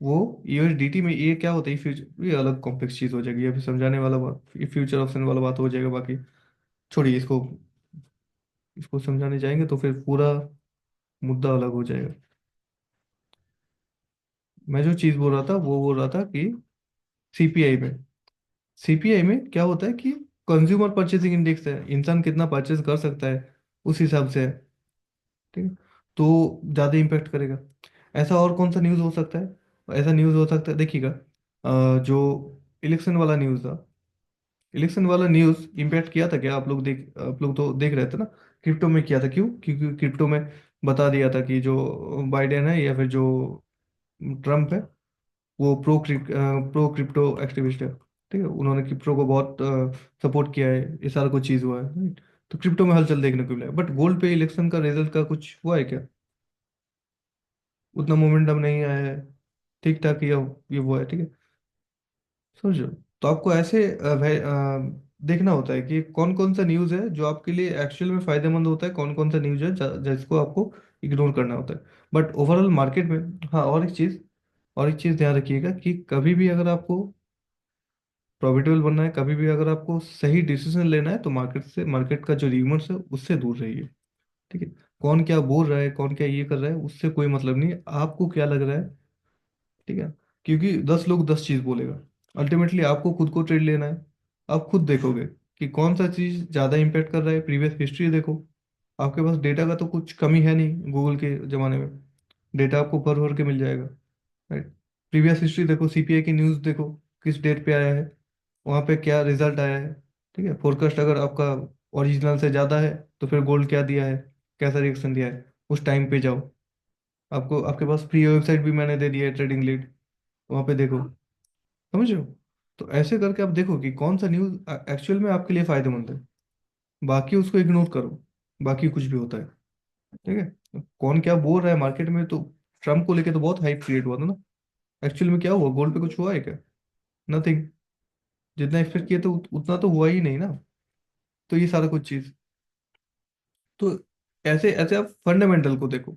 वो यूएसडीटी में, ये क्या होता है, फ्यूचर ये अलग कॉम्प्लेक्स चीज़ हो जाएगी, ये भी समझाने वाला बात, ये फ्यूचर ऑप्शन वाला बात हो जाएगा। बाकी छोड़िए इसको, इसको समझाने जाएंगे तो फिर पूरा मुद्दा अलग हो जाएगा। मैं जो चीज़ बोल रहा था वो बोल रहा था कि सीपीआई में, सीपीआई में क्या होता है कि कंज्यूमर परचेसिंग इंडेक्स है, इंसान कितना परचेस कर सकता है उस हिसाब से है, ठीक है। तो ज़्यादा इम्पेक्ट करेगा। ऐसा और कौन सा न्यूज़ हो सकता है? ऐसा न्यूज़ हो सकता है, देखिएगा जो इलेक्शन वाला न्यूज़ था, इलेक्शन वाला न्यूज़ इम्पैक्ट किया था क्या? आप लोग तो देख रहे थे ना। क्रिप्टो में किया था, क्यों? क्योंकि क्रिप्टो में बता दिया था कि जो बाइडेन है या फिर जो ट्रम्प है वो प्रो क्रिप्टो एक्टिविस्ट है, ठीक है। उन्होंने क्रिप्टो को बहुत सपोर्ट किया है, ये सारा कुछ चीज़ हुआ है, राइट। तो क्रिप्टो में हलचल देखने को मिला है, बट गोल्ड पे इलेक्शन का रिजल्ट का कुछ हुआ है क्या? उतना मोमेंटम नहीं आया है, ठीक ठाक ये वो है, ठीक है। समझो। तो आपको ऐसे देखना होता है कि कौन कौन सा न्यूज़ है जो आपके लिए एक्चुअल में फायदेमंद होता है, कौन कौन सा न्यूज़ है जिसको आपको इग्नोर करना होता है। बट ओवरऑल मार्केट में, हाँ, और एक चीज़ ध्यान रखिएगा कि कभी भी अगर आपको प्रॉफिटेबल बनना है, कभी भी अगर आपको सही डिसीजन लेना है, तो मार्केट का जो र्यूमर्स है उससे दूर रहिए, ठीक है। कौन क्या बोल रहा है, कौन क्या ये कर रहा है, उससे कोई मतलब नहीं है, आपको क्या लग रहा है, ठीक है। क्योंकि 10 लोग 10 चीज बोलेगा, अल्टीमेटली आपको खुद को ट्रेड लेना है। आप खुद देखोगे कि कौन सा चीज ज्यादा इंपैक्ट कर रहा है, प्रीवियस हिस्ट्री देखो। आपके पास डेटा का तो कुछ कमी है नहीं, गूगल के जमाने में डेटा आपको भर भर के मिल जाएगा, राइट। प्रीवियस हिस्ट्री देखो, सीपीआई की न्यूज़ देखो, किस डेट पे आया है, वहाँ पे क्या रिजल्ट आया है, ठीक है। फोरकास्ट अगर आपका ओरिजिनल से ज़्यादा है तो फिर गोल्ड क्या दिया है, कैसा रिएक्शन दिया है, उस टाइम पे जाओ। आपको आपके पास फ्री वेबसाइट भी मैंने दे दी है, ट्रेडिंग लीड, वहाँ पे देखो, समझ रहे हो। तो ऐसे करके आप देखो कि कौन सा न्यूज़ एक्चुअल में आपके लिए फायदेमंद है, बाकी उसको इग्नोर करो, बाकी कुछ भी होता है, ठीक है। कौन क्या बोल रहा है मार्केट में, तो ट्रम्प को लेके तो बहुत हाइप क्रिएट हुआ था ना। एक्चुअल में क्या हुआ, गोल्ड पे कुछ हुआ है क्या? नथिंग। जितना एक्सपेक्ट किया तो उतना तो हुआ ही नहीं ना। तो ये सारा कुछ चीज, तो ऐसे ऐसे आप फंडामेंटल को देखो।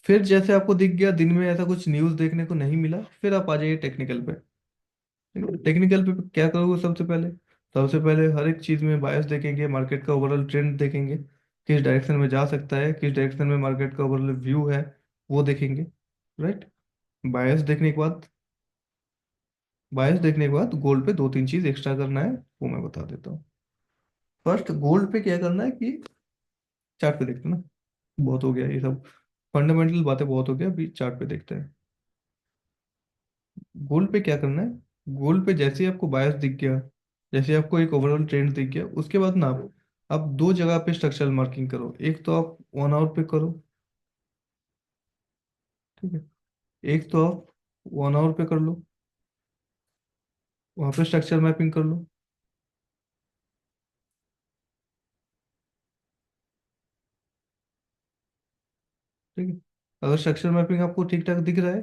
फिर जैसे आपको दिख गया दिन में ऐसा कुछ न्यूज़ देखने को नहीं मिला, फिर आप आ जाइए टेक्निकल पे। टेक्निकल पे क्या करोगे? सबसे पहले हर एक चीज़ में बायस देखेंगे, मार्केट का ओवरऑल ट्रेंड देखेंगे, किस डायरेक्शन में जा सकता है, किस डायरेक्शन में मार्केट का ओवरऑल व्यू है, वो देखेंगे, राइट। बायस देखने के बाद बायस देखने के बाद गोल्ड पे 2-3 चीज़ एक्स्ट्रा करना है, वो मैं बता देता हूँ। फर्स्ट, गोल्ड पे क्या करना है कि चार्ट पे देखते हैं ना, बहुत हो गया ये सब फंडामेंटल बातें, बहुत हो गया, अभी चार्ट पे देखते हैं। गोल्ड पे क्या करना है, गोल्ड पे जैसे ही आपको बायस दिख गया, जैसे आपको एक ओवरऑल ट्रेंड दिख गया, उसके बाद ना आप 2 जगह पे स्ट्रक्चरल मार्किंग करो। एक तो आप 1 आवर पे करो, ठीक है। एक तो आप 1 आवर पे कर लो, वहां पे स्ट्रक्चर मैपिंग कर लो, ठीक है। अगर स्ट्रक्चर मैपिंग आपको ठीक ठाक दिख रहा है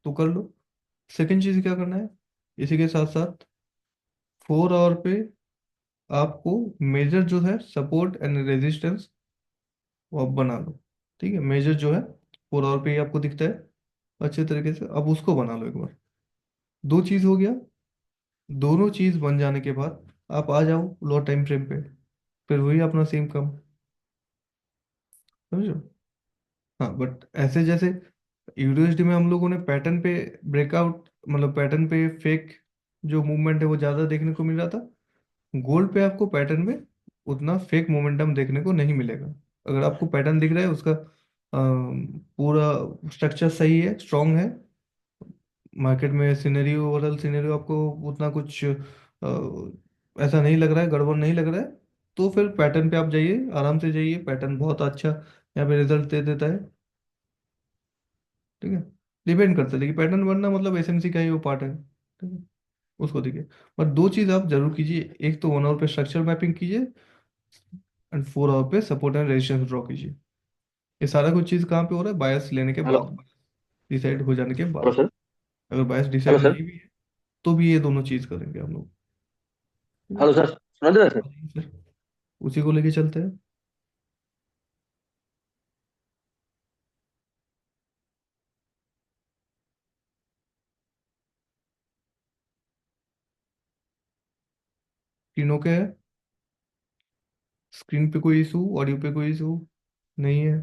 तो कर लो। सेकंड चीज क्या करना है, इसी के साथ साथ 4 आवर पे आपको मेजर जो है सपोर्ट एंड रेजिस्टेंस, वो आप बना लो, ठीक है। मेजर जो है 4 आवर पे ही आपको दिखता है अच्छे तरीके से, अब उसको बना लो एक बार। दो चीज हो गया। दोनों चीज बन जाने के बाद आप आ जाओ लो टाइम फ्रेम पे, फिर वही अपना सेम काम, समझो। हाँ, बट ऐसे जैसे यूडीएसडी में हम लोगों ने पैटर्न पे ब्रेकआउट, मतलब पैटर्न पे फेक जो मूवमेंट है वो ज्यादा देखने को मिल रहा था, गोल्ड पे आपको पैटर्न में उतना फेक मोमेंटम देखने को नहीं मिलेगा। अगर आपको पैटर्न दिख रहा है उसका पूरा स्ट्रक्चर सही है, स्ट्रांग है, मार्केट में सिनेरियो, ओवरऑल सिनेरियो आपको उतना कुछ ऐसा नहीं लग रहा है, गड़बड़ नहीं लग रहा है, तो फिर पैटर्न पे आप जाइए, आराम से जाइए, पैटर्न बहुत अच्छा यहाँ पे रिजल्ट दे देता है। ठीक है, डिपेंड करता है, लेकिन पैटर्न बनना मतलब एसएमसी का ही वो पार्ट है। ठीक है, उसको देखिए। पर दो चीज़ आप जरूर कीजिए, एक तो 1 आवर पे स्ट्रक्चर मैपिंग कीजिए, एंड 4 आवर पे सपोर्ट एंड रेजिस्टेंस ड्रॉ कीजिए। ये सारा कुछ चीज़ कहाँ पे हो रहा है? बायस लेने के हेलो। बाद, डिसाइड हो जाने के हेलो बाद। सर। अगर बायस हेलो डिसाइड सर। नहीं भी है तो भी ये दोनों चीज़ करेंगे हम लोग। ठीक है, हेलो सर, सुना दे रहे सर? बताइए सर, उसी को लेके चलते हैं। तीनों के है? स्क्रीन पे कोई इशू, ऑडियो पे कोई इशू नहीं है?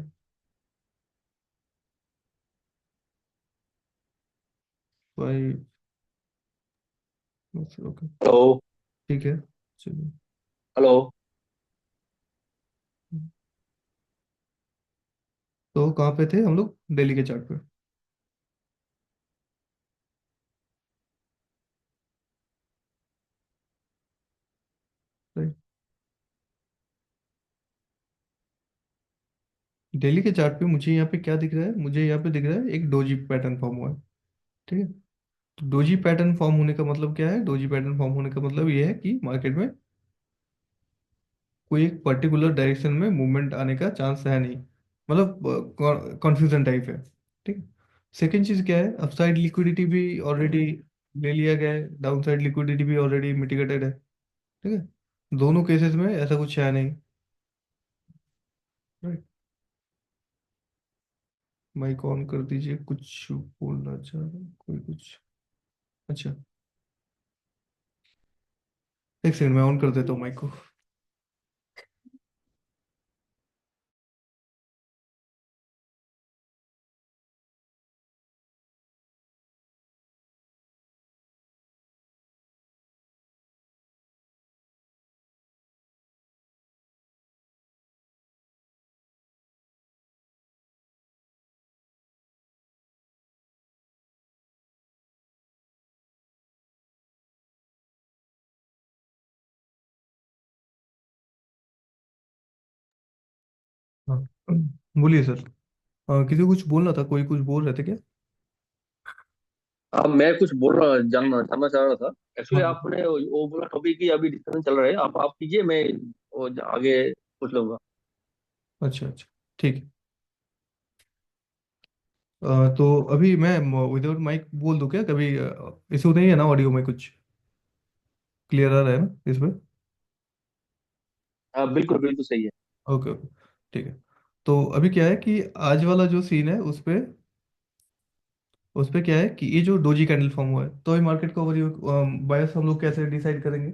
भाई, ओके, हेलो। ठीक है, चलिए। हेलो। तो कहाँ पे थे हम लोग? दिल्ली के चार्ट पे। राइट। दिल्ली के चार्ट पे मुझे यहाँ पे क्या दिख रहा है? मुझे यहाँ पे दिख रहा है एक डोजी पैटर्न फॉर्म हुआ है। ठीक है, तो डोजी पैटर्न फॉर्म होने का मतलब क्या है? डोजी पैटर्न फॉर्म होने का मतलब ये है कि मार्केट में कोई एक पर्टिकुलर डायरेक्शन में मूवमेंट आने का चांस है नहीं, मतलब कॉन्फ्यूजन टाइप है। ठीक है, सेकेंड चीज क्या है? अपसाइड लिक्विडिटी भी ऑलरेडी ले लिया गया है, डाउन साइड लिक्विडिटी भी ऑलरेडी मिटिगेटेड है। ठीक है, दोनों केसेस में ऐसा कुछ है नहीं। राइट, माइक ऑन कर दीजिए, कुछ बोलना चाह रहा है कोई कुछ? अच्छा, एक सेकंड मैं ऑन कर देता हूँ माइक को। हाँ, बोलिए सर। किसी को कुछ बोलना था, कोई कुछ बोल रहे थे क्या? अब मैं कुछ बोल रहा जानना जानना चाह रहा था। एक्चुअली हाँ, आपने वो बोला टॉपिक की अभी डिस्कशन चल रहा है, आप कीजिए, मैं वो आगे पूछ लूंगा। अच्छा अच्छा, ठीक है। तो अभी मैं विदाउट माइक बोल दूं क्या? कभी इशू नहीं है ना ऑडियो में? कुछ क्लियर आ रहा है ना इसमें? हाँ, बिल्कुल बिल्कुल सही है। ओके ओके, ठीक है। तो अभी क्या है कि आज वाला जो सीन है उस पे क्या है कि ये जो डोजी कैंडल फॉर्म हुआ है, तो ये मार्केट का ओवरव्यू बायस हम लोग कैसे डिसाइड करेंगे?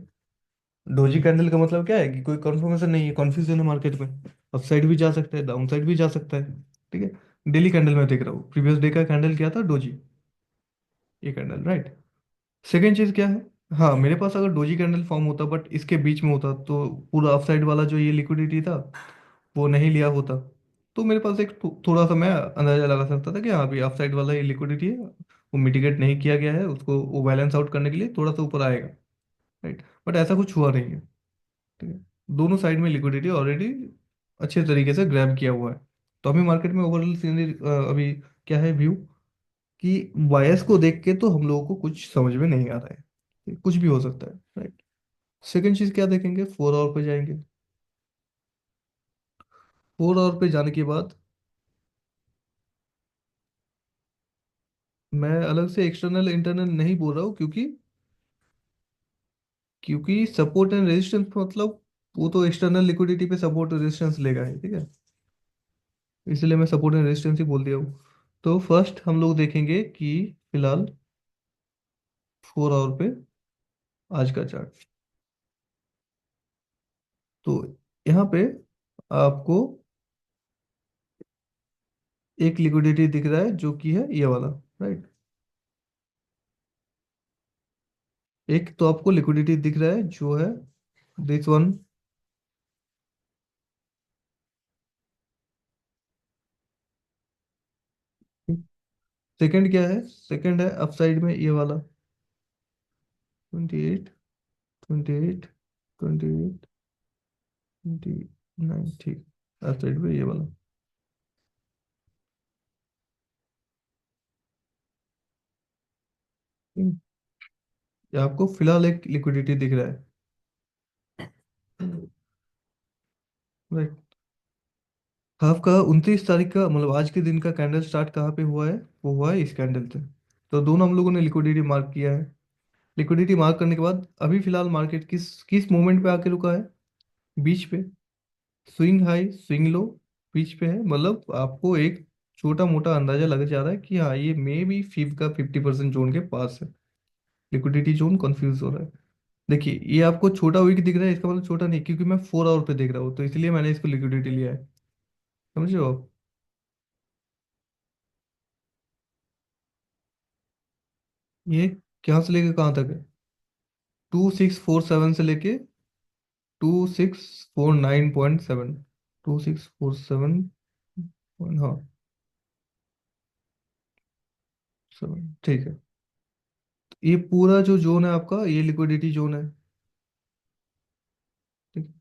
डोजी कैंडल का मतलब क्या है कि कोई कंफर्मेशन नहीं है, कन्फ्यूजन है मार्केट में। अप साइड भी जा सकता है, डाउन साइड भी जा सकता है। ठीक है, डेली कैंडल में देख रहा हूँ, प्रीवियस डे का कैंडल क्या था? डोजी, ये कैंडल, राइट। सेकेंड चीज क्या है? हाँ, मेरे पास अगर डोजी कैंडल फॉर्म होता बट इसके बीच में होता, तो पूरा अप साइड वाला जो ये लिक्विडिटी था वो नहीं लिया होता, तो मेरे पास एक थोड़ा सा मैं अंदाजा लगा सकता था कि हाँ अभी अप साइड वाला ये लिक्विडिटी है, वो मिटिगेट नहीं किया गया है, उसको वो बैलेंस आउट करने के लिए थोड़ा सा ऊपर आएगा। राइट, बट ऐसा कुछ हुआ नहीं है। ठीक है, दोनों साइड में लिक्विडिटी ऑलरेडी अच्छे तरीके से ग्रैब किया हुआ है। तो अभी मार्केट में ओवरऑल सीनरी अभी क्या है व्यू, कि बायस को देख के तो हम लोगों को कुछ समझ में नहीं आ रहा है, कुछ भी हो सकता है। राइट, सेकेंड चीज क्या देखेंगे? 4 आवर पे जाएंगे। 4 आवर पे जाने के बाद मैं अलग से एक्सटर्नल इंटरनल नहीं बोल रहा हूँ, क्योंकि सपोर्ट एंड रेजिस्टेंस मतलब वो तो एक्सटर्नल लिक्विडिटी पे सपोर्ट और रेजिस्टेंस लेगा ही। ठीक है, इसलिए मैं सपोर्ट एंड रेजिस्टेंस ही बोल दिया हूँ। तो फर्स्ट हम लोग देखेंगे कि फिलहाल 4 आवर पे आज का चार्ट। तो यहाँ पे आपको एक लिक्विडिटी दिख रहा है जो कि है ये वाला। राइट, एक तो आपको लिक्विडिटी दिख रहा है जो है दिस वन। सेकंड क्या है? सेकंड है अपसाइड में ये वाला 28, 28, 28, 29, ठीक, अपसाइड में ये वाला। ये आपको फिलहाल एक लिक्विडिटी दिख रहा है, राइट। आपका 29 तारीख का मतलब आज के दिन का कैंडल स्टार्ट कहाँ पे हुआ है? वो हुआ है इस कैंडल से। तो दोनों हम लोगों ने लिक्विडिटी मार्क किया है। लिक्विडिटी मार्क करने के बाद अभी फिलहाल मार्केट किस किस मोमेंट पे आके रुका है? बीच पे। स्विंग हाई स्विंग लो, बीच पे है। मतलब आपको एक छोटा मोटा अंदाजा लग जा रहा है कि हाँ ये मे बी फिब का 50% जोन के पास है। लिक्विडिटी जोन कंफ्यूज हो रहा है। देखिए ये आपको छोटा वीक दिख रहा है, इसका मतलब छोटा नहीं, क्योंकि मैं 4 आवर पे देख रहा हूँ, तो इसलिए मैंने इसको लिक्विडिटी लिया है। समझे आप? ये कहाँ से लेके कहाँ तक है? 2647 से लेके 2649.7। 2647, हाँ 7, ठीक है। ये पूरा जो जोन है आपका, ये लिक्विडिटी जोन है। ठीक है।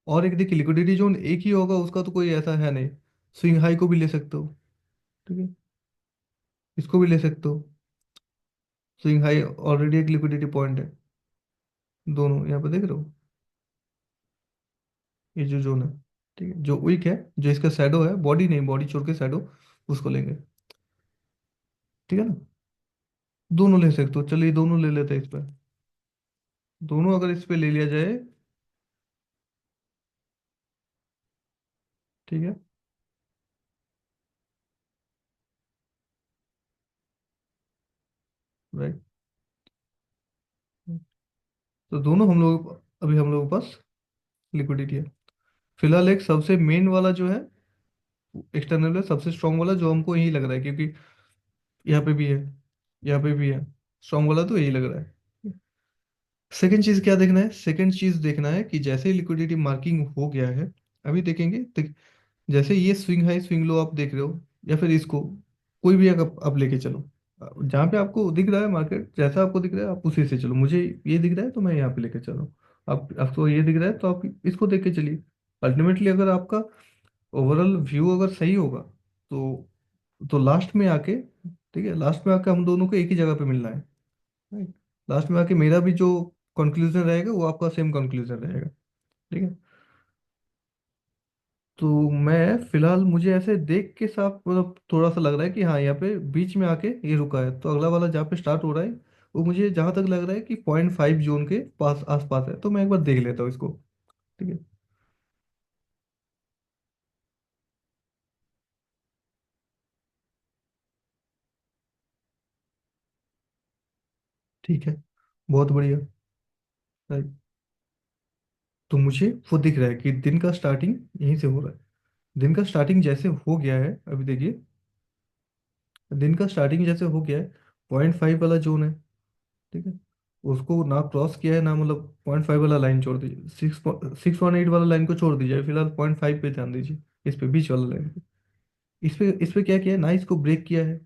और एक देखिए, लिक्विडिटी जोन एक ही होगा उसका तो कोई ऐसा है नहीं। स्विंग हाई को भी ले सकते हो। ठीक है। इसको भी ले सकते हो। स्विंग हाई ऑलरेडी एक लिक्विडिटी पॉइंट है। दोनों यहाँ पे देख रहे हो, ये जो जोन है। ठीक है, जो वीक है, जो इसका शैडो है, बॉडी नहीं, बॉडी छोड़ के शैडो, उसको लेंगे। ठीक है ना? दोनों ले सकते हो, चलिए दोनों ले लेते हैं इस पर। दोनों अगर इस पे ले लिया जाए, ठीक है, राइट। तो दोनों हम लोग, अभी हम लोगों के पास लिक्विडिटी है। फिलहाल एक सबसे मेन वाला जो है, एक्सटर्नल है, सबसे स्ट्रांग वाला जो हमको यही लग रहा है, क्योंकि यहाँ पे भी है, यहाँ पे भी है। स्ट्रांग वाला तो यही लग रहा है। सेकंड चीज क्या देखना है? सेकंड चीज देखना है कि जैसे ही लिक्विडिटी मार्किंग हो गया है, अभी देखेंगे जैसे ये स्विंग हाई स्विंग लो आप देख रहे हो, या फिर इसको कोई भी आप लेके चलो। जहाँ पे आपको दिख रहा है मार्केट, जैसा आपको दिख रहा है आप उसी से चलो। मुझे ये दिख रहा है तो मैं यहाँ पे लेके चल रहा हूँ। आप आपको ये दिख रहा है तो आप इसको देख के चलिए। अल्टीमेटली अगर आपका ओवरऑल व्यू अगर सही होगा, तो लास्ट में आके, ठीक है, लास्ट में आके हम दोनों को एक ही जगह पे मिलना है, राइट। लास्ट में आके मेरा भी जो कंक्लूजन रहेगा वो आपका सेम कंक्लूजन रहेगा। ठीक है। तो मैं फिलहाल, मुझे ऐसे देख के साफ मतलब थोड़ा सा लग रहा है कि हाँ यहाँ पे बीच में आके ये रुका है, तो अगला वाला जहाँ पे स्टार्ट हो रहा है, वो मुझे जहाँ तक लग रहा है कि 0.5 जोन के पास आसपास है, तो मैं एक बार देख लेता हूँ इसको। ठीक है। ठीक है, बहुत बढ़िया। राइट। तो मुझे वो दिख रहा है कि दिन का स्टार्टिंग यहीं से हो रहा है। दिन का स्टार्टिंग जैसे हो गया है, अभी देखिए, दिन का स्टार्टिंग जैसे हो गया है, 0.5 वाला जोन है, ठीक है, उसको ना क्रॉस किया है ना, मतलब 0.5 वाला लाइन छोड़ दीजिए, 618 वाला लाइन को छोड़ दीजिए, फिलहाल 0.5 पे ध्यान दीजिए, इस पे बीच वाला लाइन पे। इस पे क्या किया है ना, इसको ब्रेक किया है।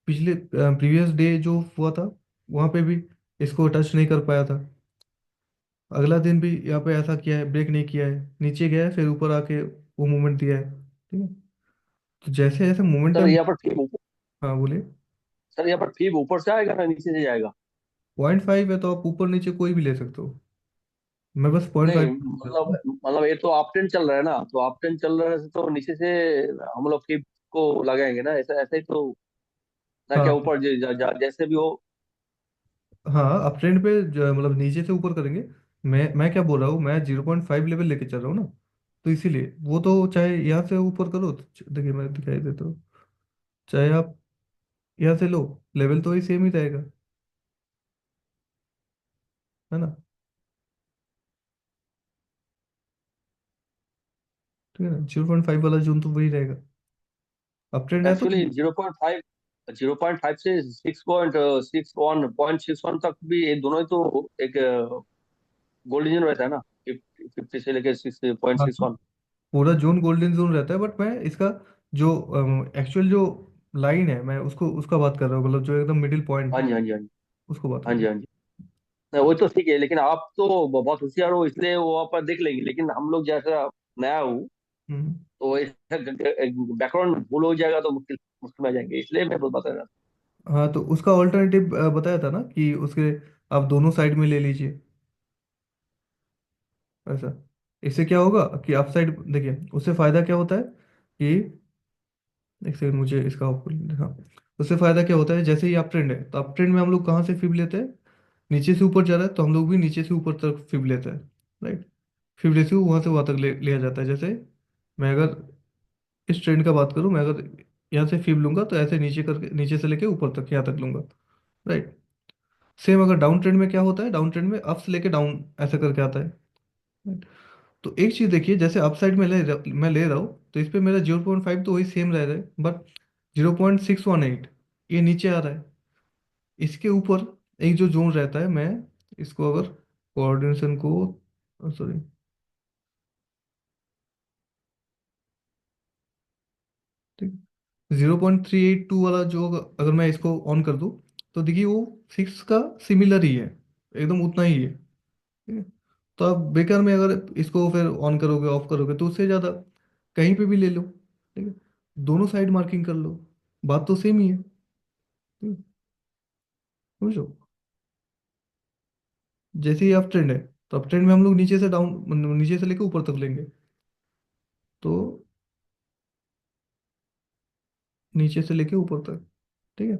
पिछले प्रीवियस डे जो हुआ था, वहां पे भी इसको टच नहीं कर पाया था। अगला दिन भी यहाँ पे ऐसा किया है, ब्रेक नहीं किया है, नीचे गया है, फिर ऊपर आके वो मूवमेंट दिया है। ठीक है। तो जैसे जैसे सर मोमेंटम, यहाँ पर फीब ऊपर, हाँ बोलिए। सर यहाँ पर फीब ऊपर से आएगा ना नीचे से जाएगा? 0.5 है तो आप ऊपर नीचे कोई भी ले सकते हो। मैं बस पॉइंट नहीं फाइव मतलब, ये तो अप ट्रेंड चल रहा है ना, तो अप ट्रेंड चल रहा है तो नीचे से हम लोग फीब को लगाएंगे ना, ऐसा ऐसे ही तो ना, क्या हाँ ऊपर जैसे भी हो। हाँ, अप ट्रेंड पे मतलब नीचे से ऊपर करेंगे। मैं क्या बोल रहा हूँ, मैं 0.5 लेवल लेके चल रहा हूँ ना, तो इसीलिए वो तो चाहे यहाँ से ऊपर करो तो देखिए मैं दिखाई देता हूँ, चाहे आप यहाँ से लो, लेवल तो ही सेम ही रहेगा, है ना? ठीक है ना, 0.5 वाला जोन तो वही रहेगा। अप ट्रेंड है तो एक्चुअली 0.5, 0.5 से 6.61 तक भी, ये दोनों ही तो एक गोल्डन रहता है ना, 50 से लेके सिक्स पॉइंट हाँ, सिक्स वन पूरा जोन गोल्डन जोन रहता है, बट मैं इसका जो एक्चुअल जो लाइन है, मैं उसको उसका बात कर रहा हूँ, मतलब जो एकदम मिडिल पॉइंट हाँ है, जी, हाँ जी, हाँ जी, उसको बात कर हाँ रहा जी, हूँ। हाँ जी। नहीं, वो तो ठीक है, लेकिन आप तो बहुत होशियार हो, इसलिए वो आप देख लेंगे, लेकिन हम लोग जैसा नया हूँ, हम्म। तो बैकग्राउंड भूल हो जाएगा तो मुश्किल मुश्किल में आ जाएंगे, इसलिए मैं बता रहा था। हाँ, तो उसका ऑल्टरनेटिव बताया था ना कि उसके आप दोनों साइड में ले लीजिए, ऐसा। इससे क्या होगा कि अप साइड देखिए, उससे फायदा क्या होता है कि, एक सेकंड मुझे इसका हाँ, उससे फायदा क्या होता है, जैसे ही अप ट्रेंड है तो अप ट्रेंड में हम लोग कहाँ से फिब लेते हैं, नीचे से ऊपर जा रहा है तो हम लोग भी नीचे से ऊपर तक फिब लेते हैं, राइट। फिब लेते हुए वहां से वहां तक लिया जाता है। जैसे मैं अगर इस ट्रेंड का बात करूं, मैं अगर यहाँ से फिब लूंगा तो ऐसे नीचे करके, नीचे से लेके ऊपर तक यहाँ तक लूंगा, राइट। सेम अगर डाउन ट्रेंड में क्या होता है, डाउन ट्रेंड में अप से लेके डाउन ऐसे करके आता है, right? तो एक चीज देखिए, जैसे अप साइड में मैं ले रहा हूँ तो इस पे मेरा 0.5 तो वही सेम रह रहा है, बट 0.618 ये नीचे आ रहा है। इसके ऊपर एक जो जोन रहता है, मैं इसको अगर कोऑर्डिनेशन को, सॉरी, 0.382 वाला जो, अगर मैं इसको ऑन कर दूं तो देखिए वो सिक्स का सिमिलर ही है, एकदम उतना ही है, ठीक है। तो आप बेकार में अगर इसको फिर ऑन करोगे ऑफ करोगे तो उससे ज़्यादा कहीं पे भी ले लो, ठीक है, दोनों साइड मार्किंग कर लो, बात तो सेम ही है, ठीक है, समझो। जैसे ही अप ट्रेंड है तो अप ट्रेंड में हम लोग नीचे से डाउन, नीचे से लेकर ऊपर तक लेंगे, तो नीचे से लेके ऊपर तक, ठीक है।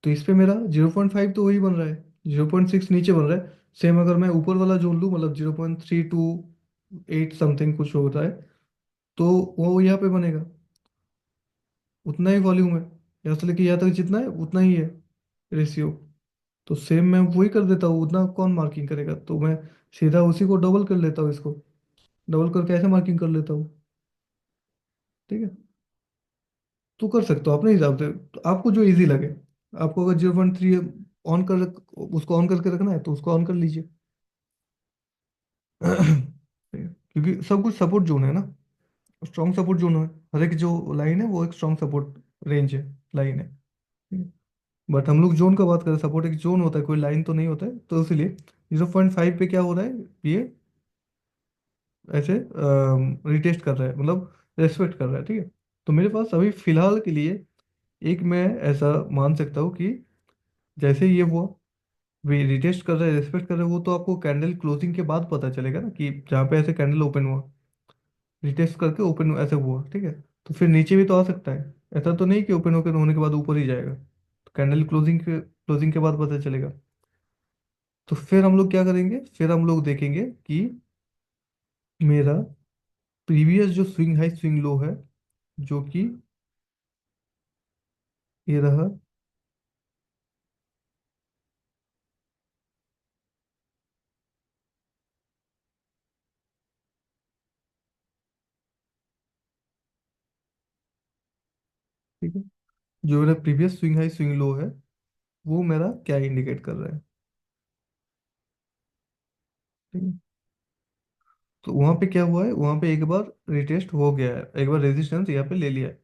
तो इस पे मेरा 0.5 तो वही बन रहा है, 0.6 नीचे बन रहा है। सेम अगर मैं ऊपर वाला जोड़ लूँ, मतलब 0.328 समथिंग कुछ होता है, तो वो यहाँ पे बनेगा, उतना ही वॉल्यूम है, यहाँ से लेके यहाँ तक जितना है उतना ही है रेशियो। तो सेम मैं वही कर देता हूँ, उतना कौन मार्किंग करेगा, तो मैं सीधा उसी को डबल कर लेता हूँ, इसको डबल करके ऐसे मार्किंग कर लेता हूँ, ठीक है। तो कर सकते हो अपने हिसाब से, तो आपको जो इजी लगे। आपको अगर 0.3 ऑन कर, उसको ऑन करके रखना है तो उसको ऑन कर लीजिए। ठीक है? क्योंकि सब कुछ सपोर्ट जोन है ना, स्ट्रॉन्ग सपोर्ट जोन है। हर एक जो लाइन है वो एक स्ट्रॉन्ग सपोर्ट रेंज है, लाइन है, ठीक है। बट हम लोग जोन का बात करें, सपोर्ट एक जोन होता है, कोई लाइन तो नहीं होता है, तो इसलिए 0.5 पे क्या हो रहा है, ये ऐसे रिटेस्ट कर रहा है, मतलब रेस्पेक्ट कर रहा है, ठीक है। तो मेरे पास अभी फिलहाल के लिए एक मैं ऐसा मान सकता हूँ कि जैसे ये हुआ, वे रिटेस्ट कर रहा है, रेस्पेक्ट कर रहा है, वो तो आपको कैंडल क्लोजिंग के बाद पता चलेगा ना, कि जहाँ पे ऐसे कैंडल ओपन हुआ, रिटेस्ट करके ओपन ऐसे हुआ, ठीक है। तो फिर नीचे भी तो आ सकता है, ऐसा तो नहीं कि ओपन ओपन होने के बाद ऊपर ही जाएगा, तो कैंडल क्लोजिंग के बाद पता चलेगा। तो फिर हम लोग क्या करेंगे, फिर हम लोग देखेंगे कि मेरा प्रीवियस जो स्विंग हाई स्विंग लो है, जो कि ये रहा, ठीक है, जो मेरा previous swing high swing low है, वो मेरा क्या इंडिकेट कर रहा है, ठीक है। तो वहां पे क्या हुआ है, वहां पे एक बार रिटेस्ट हो गया है, एक बार रेजिस्टेंस यहाँ पे ले लिया है।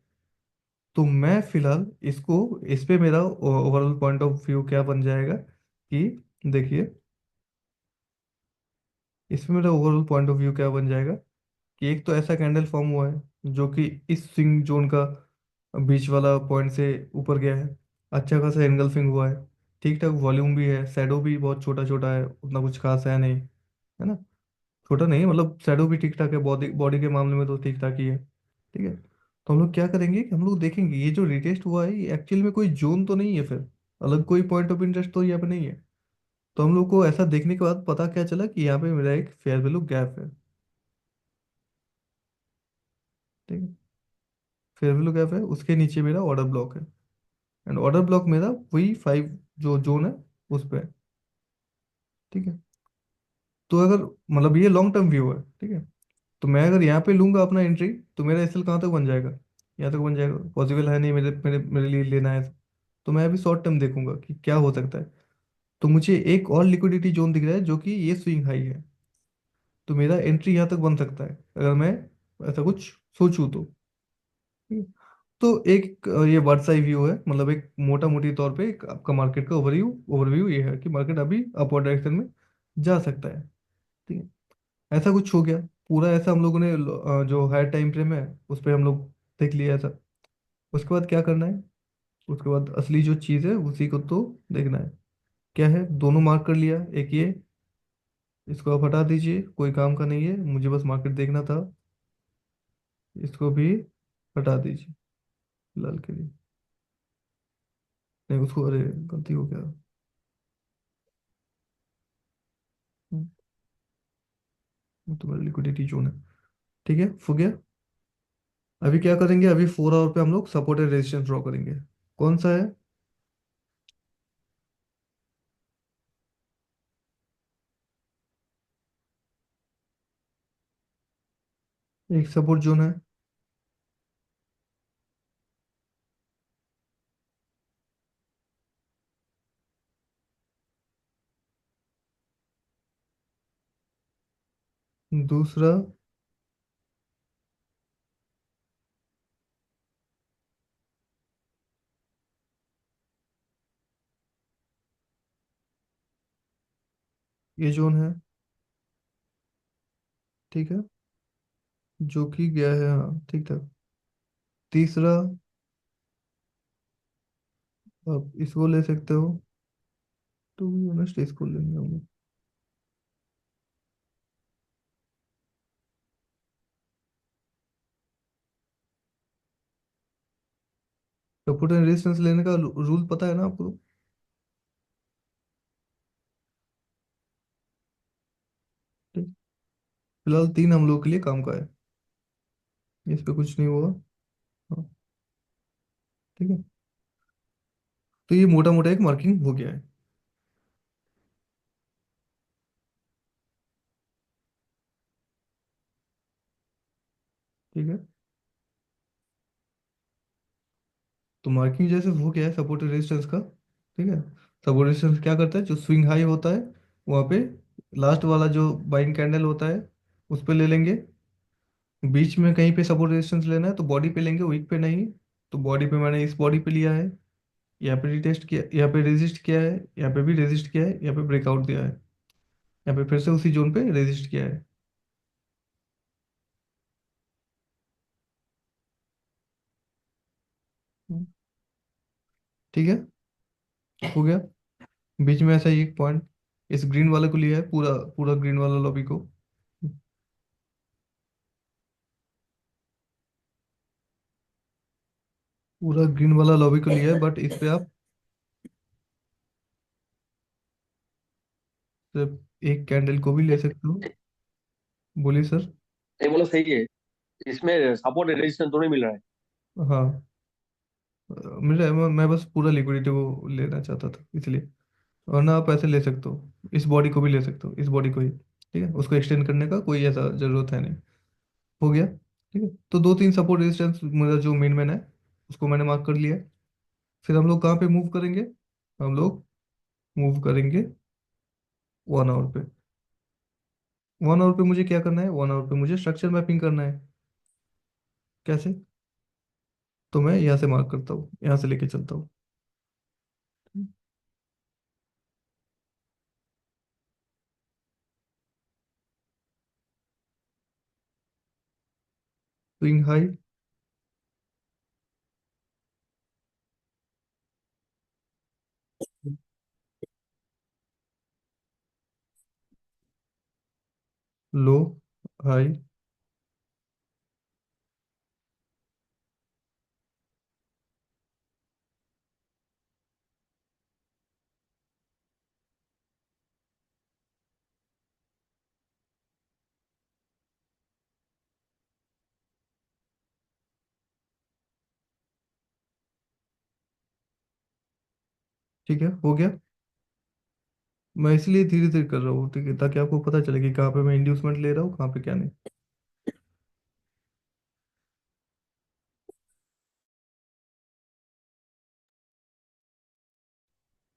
तो मैं फिलहाल इसको, इस पे मेरा ओवरऑल पॉइंट ऑफ व्यू क्या बन जाएगा कि, देखिए, इसमें मेरा ओवरऑल पॉइंट ऑफ व्यू क्या बन जाएगा कि एक तो ऐसा कैंडल फॉर्म हुआ है जो कि इस स्विंग जोन का बीच वाला पॉइंट से ऊपर गया है, अच्छा खासा एंगल्फिंग हुआ है, ठीक ठाक वॉल्यूम भी है, शैडो भी बहुत छोटा छोटा है, उतना कुछ खास है नहीं, है ना, छोटा नहीं है, मतलब शैडो भी ठीक ठाक है, बॉडी बॉडी के मामले में तो ठीक ठाक ही है, ठीक है। तो हम लोग क्या करेंगे कि हम लोग देखेंगे ये जो रिटेस्ट हुआ है ये एक्चुअल में कोई जोन तो नहीं है, फिर अलग कोई पॉइंट ऑफ इंटरेस्ट तो यहाँ पे नहीं है। तो हम लोग को ऐसा देखने के बाद पता क्या चला कि यहाँ पे मेरा एक फेयर वैल्यू गैप है, ठीक है। फेयर वैल्यू गैप है, उसके नीचे मेरा ऑर्डर ब्लॉक है, एंड ऑर्डर ब्लॉक मेरा वही 5 जो जोन है उस पे है, ठीक है। तो अगर, मतलब ये लॉन्ग टर्म व्यू है, ठीक है। तो मैं अगर यहाँ पे लूंगा अपना एंट्री, तो मेरा एसएल कहाँ तक बन जाएगा, यहाँ तक बन जाएगा, पॉसिबल है नहीं मेरे मेरे मेरे लिए लेना है। तो मैं अभी शॉर्ट टर्म देखूंगा कि क्या हो सकता है। तो मुझे एक और लिक्विडिटी जोन दिख रहा है जो कि ये स्विंग हाई है, तो मेरा एंट्री यहाँ तक बन सकता है अगर मैं ऐसा कुछ सोचूं तो, ठीक है? तो एक ये बर्ड्स आई व्यू है, मतलब एक मोटा मोटी तौर पे एक आपका मार्केट का ओवरव्यू ओवरव्यू ये है कि मार्केट अभी अपवर्ड डायरेक्शन में जा सकता है, ठीक है। ऐसा कुछ हो गया पूरा, ऐसा हम लोगों ने जो हायर टाइम फ्रेम है उस पर हम लोग देख लिया ऐसा। उसके बाद क्या करना है, उसके बाद असली जो चीज़ है उसी को तो देखना है। क्या है, दोनों मार्क कर लिया, एक ये, इसको आप हटा दीजिए, कोई काम का नहीं है, मुझे बस मार्केट देखना था। इसको भी हटा दीजिए फिलहाल के लिए। नहीं उसको, अरे गलती हो गया। वो तो मेरा लिक्विडिटी जोन है। ठीक है, हो गया। अभी क्या करेंगे, अभी 4 आवर पे हम लोग सपोर्ट एंड रेजिस्टेंस ड्रॉ करेंगे। कौन सा है? एक सपोर्ट जोन है। दूसरा, ये जोन है। ठीक है, जो कि गया है, हाँ ठीक ठाक। तीसरा, आप इसको ले सकते हो। टू बी ऑनेस्ट इसको लेंगे हम लोग। सपोर्ट एंड रेजिस्टेंस लेने का रूल पता है ना आपको? ठीक। फिलहाल 3 हम लोग के लिए काम का है, इस पे कुछ नहीं हुआ। हाँ, ठीक है। तो ये मोटा मोटा एक मार्किंग हो गया है। ठीक है, तो मार्किंग जैसे हो गया है सपोर्ट रेजिस्टेंस का। ठीक है, सपोर्ट रेजिस्टेंस क्या करता है, जो स्विंग हाई होता है वहाँ पे लास्ट वाला जो बाइंग कैंडल होता है उस पे ले लेंगे। बीच में कहीं पे सपोर्ट रेजिस्टेंस लेना है तो बॉडी पे लेंगे, वीक पे नहीं। तो बॉडी पे मैंने इस बॉडी पे लिया है, यहाँ पे रिटेस्ट किया, यहाँ पे रेजिस्ट किया है, यहाँ पे भी रेजिस्ट किया है, यहाँ पे ब्रेकआउट दिया है, यहाँ पे फिर से उसी जोन पे रेजिस्ट किया है। हम्म, ठीक है, हो गया। बीच में ऐसा ही एक पॉइंट, इस ग्रीन वाले को लिया है, पूरा पूरा ग्रीन वाला लॉबी को। पूरा ग्रीन वाला लॉबी को लिया है, बट इस पे आप सिर्फ एक कैंडल को भी ले सकते हो। बोलिए सर। ये बोला सही है, इसमें सपोर्ट रेजिस्टेंस दोनों मिल रहा है। हाँ, मैं बस पूरा लिक्विडिटी को लेना चाहता था इसलिए। वरना आप ऐसे ले सकते हो, इस बॉडी को भी ले सकते हो, इस बॉडी को ही, ठीक है, उसको एक्सटेंड करने का कोई ऐसा जरूरत है नहीं। हो गया। ठीक है, तो 2 3 सपोर्ट रेजिस्टेंस मेरा जो मेन मैन है उसको मैंने मार्क कर लिया। फिर हम लोग कहाँ पे मूव करेंगे? हम लोग मूव करेंगे 1 आवर पे। 1 आवर पे मुझे क्या करना है, 1 आवर पे मुझे स्ट्रक्चर मैपिंग करना है। कैसे? तो मैं यहाँ से मार्क करता हूँ, यहाँ से लेके चलता हूँ। स्विंग हाई, लो, हाई। ठीक है, हो गया। मैं इसलिए धीरे धीरे कर रहा हूँ, ठीक है, ताकि आपको पता चले कि कहाँ पे मैं इंड्यूसमेंट ले रहा हूँ, कहाँ पे क्या नहीं।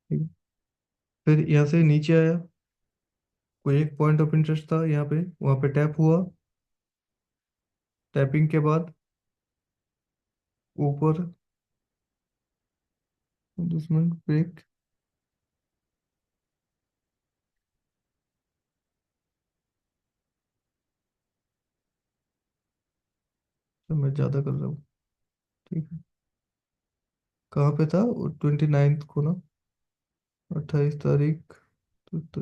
ठीक है, फिर यहाँ से नीचे आया, कोई एक पॉइंट ऑफ इंटरेस्ट था यहाँ पे, वहाँ पे टैप हुआ। टैपिंग के बाद ऊपर इंड्यूसमेंट ब्रेक। तो मैं ज़्यादा कर रहा हूँ। ठीक है, कहाँ पे था? 29th को ना? 28 तारीख। तो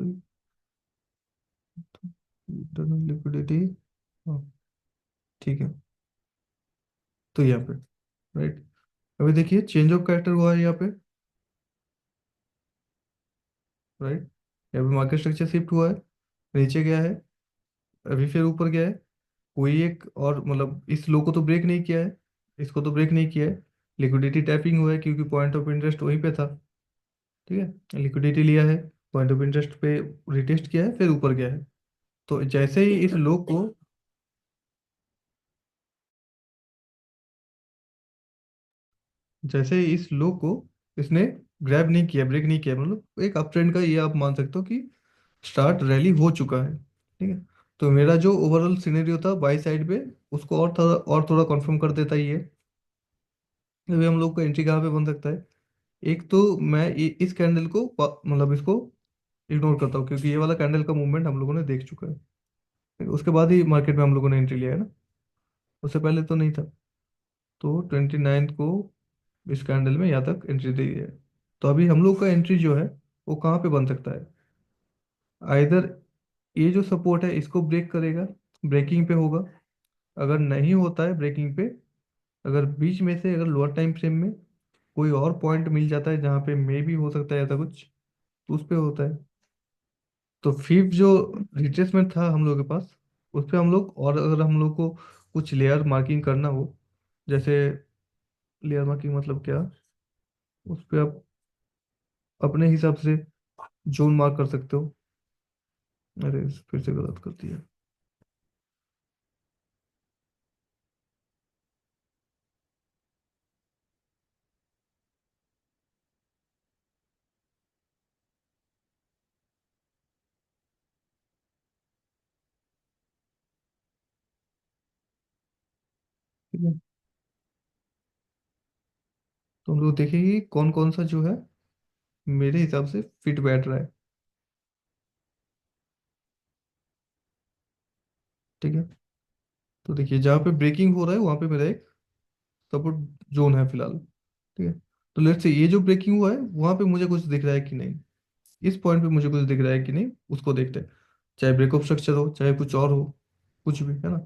इंटरनल लिक्विडिटी। हाँ, ठीक है। तो यहाँ पे, राइट, अभी देखिए चेंज ऑफ कैरेक्टर हुआ है यहाँ पे, राइट। यहाँ पे मार्केट स्ट्रक्चर शिफ्ट हुआ है, नीचे गया है, अभी फिर ऊपर गया है। कोई एक और मतलब इस लो को तो ब्रेक नहीं किया है, इसको तो ब्रेक नहीं किया है। लिक्विडिटी टैपिंग हुआ है क्योंकि पॉइंट ऑफ इंटरेस्ट वहीं पे था। ठीक है, लिक्विडिटी लिया है, पॉइंट ऑफ इंटरेस्ट पे रिटेस्ट किया है, फिर ऊपर गया है। तो जैसे ही इस लो को, जैसे ही इस लो को इसने ग्रैब नहीं किया, ब्रेक नहीं किया, मतलब एक अप ट्रेंड का ये आप मान सकते हो कि स्टार्ट रैली हो चुका है। ठीक है, तो मेरा जो ओवरऑल सिनेरियो था बाई साइड पे, उसको और थोड़ा कंफर्म कर देता ही है। अभी हम लोग को एंट्री कहाँ पे बन सकता है? एक तो मैं इस कैंडल को मतलब इसको इग्नोर करता हूँ, क्योंकि ये वाला कैंडल का मूवमेंट हम लोगों ने देख चुका है। ठीक है, उसके बाद ही मार्केट में हम लोगों ने एंट्री लिया है ना, उससे पहले तो नहीं था। तो 29th को इस कैंडल में यहाँ तक एंट्री दी है। तो अभी हम लोग का एंट्री जो है वो कहाँ पे बन सकता है? आइदर ये जो सपोर्ट है इसको ब्रेक करेगा, ब्रेकिंग पे होगा। अगर नहीं होता है ब्रेकिंग पे, अगर बीच में से अगर लोअर टाइम फ्रेम में कोई और पॉइंट मिल जाता है जहाँ पे मे भी हो सकता है ऐसा कुछ, तो उस पे होता है। तो फिफ्थ जो रिट्रेसमेंट था हम लोग के पास, उस पे हम लोग, और अगर हम लोग को कुछ लेयर मार्किंग करना हो, जैसे लेयर मार्किंग मतलब क्या, उस पे आप अपने हिसाब से जोन मार्क कर सकते हो। अरे फिर से गलत कर दिया। ठीक है, तो हम लोग देखेंगे कि कौन कौन सा जो है मेरे हिसाब से फिट बैठ रहा है। ठीक है, तो देखिए जहाँ पे ब्रेकिंग हो रहा है वहाँ पे मेरा एक सपोर्ट जोन है फिलहाल। ठीक है, तो लेट्स से ये जो ब्रेकिंग हुआ है वहाँ पे मुझे कुछ दिख रहा है कि नहीं, इस पॉइंट पे मुझे कुछ दिख रहा है कि नहीं, उसको देखते हैं। चाहे ब्रेकअप स्ट्रक्चर हो, चाहे कुछ और हो, कुछ भी है ना,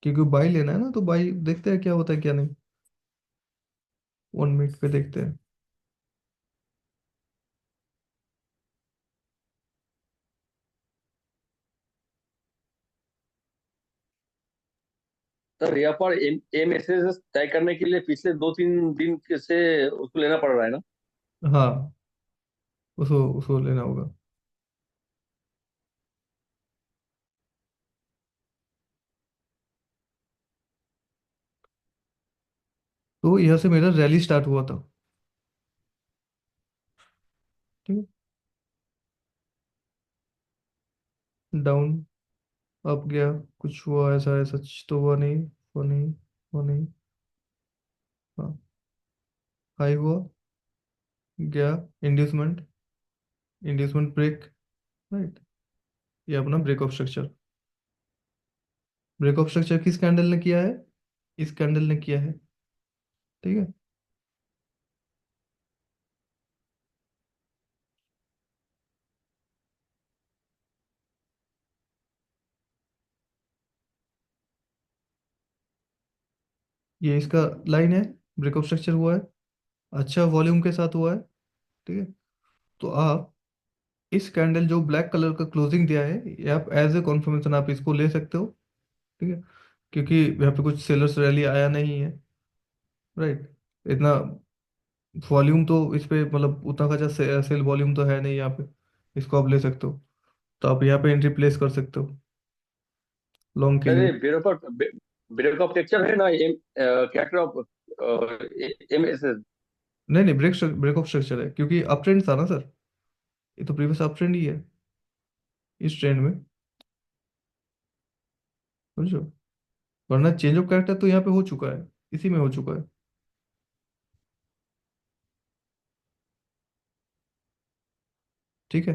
क्योंकि बाई लेना है ना, तो बाई देखते हैं क्या होता है क्या नहीं। 1 मिनट पे देखते हैं। सर यहाँ पर एम एस एस तय करने के लिए पिछले 2-3 दिन से उसको लेना पड़ रहा है ना? हाँ, उसको उसको लेना होगा। तो यहाँ से मेरा रैली स्टार्ट हुआ था। ठीक है, डाउन, अप गया, कुछ हुआ ऐसा, ऐसा तो हुआ नहीं, हुआ नहीं, हुआ नहीं। हाँ, हाई हुआ, गया, इंड्यूसमेंट, इंड्यूसमेंट ब्रेक, राइट। ये अपना break of structure, break of structure किस कैंडल ने किया है? इस कैंडल ने किया है। ठीक है, ये इसका लाइन है, ब्रेक ऑफ स्ट्रक्चर हुआ है, अच्छा वॉल्यूम के साथ हुआ है। ठीक है, तो आप इस कैंडल जो ब्लैक कलर का क्लोजिंग दिया है, ये आप एज ए कॉन्फर्मेशन आप इसको ले सकते हो। ठीक है, क्योंकि यहाँ पे कुछ सेलर्स रैली आया नहीं है, राइट। इतना वॉल्यूम तो इस पे मतलब उतना खासा सेल वॉल्यूम तो है नहीं यहाँ पे, इसको आप ले सकते हो। तो आप यहाँ पे एंट्री प्लेस कर सकते हो लॉन्ग के सर लिए। ये ब्रेक ऑफ टेक्सचर है ना, M character of M S S. नहीं नहीं, ब्रेक ऑफ स्ट्रक्चर है, क्योंकि अप ट्रेंड था ना सर, ये तो प्रीवियस अप ट्रेंड ही है इस ट्रेंड में, समझो। वरना चेंज ऑफ कैरेक्टर तो यहाँ पे हो चुका है, इसी में हो चुका है। ठीक है,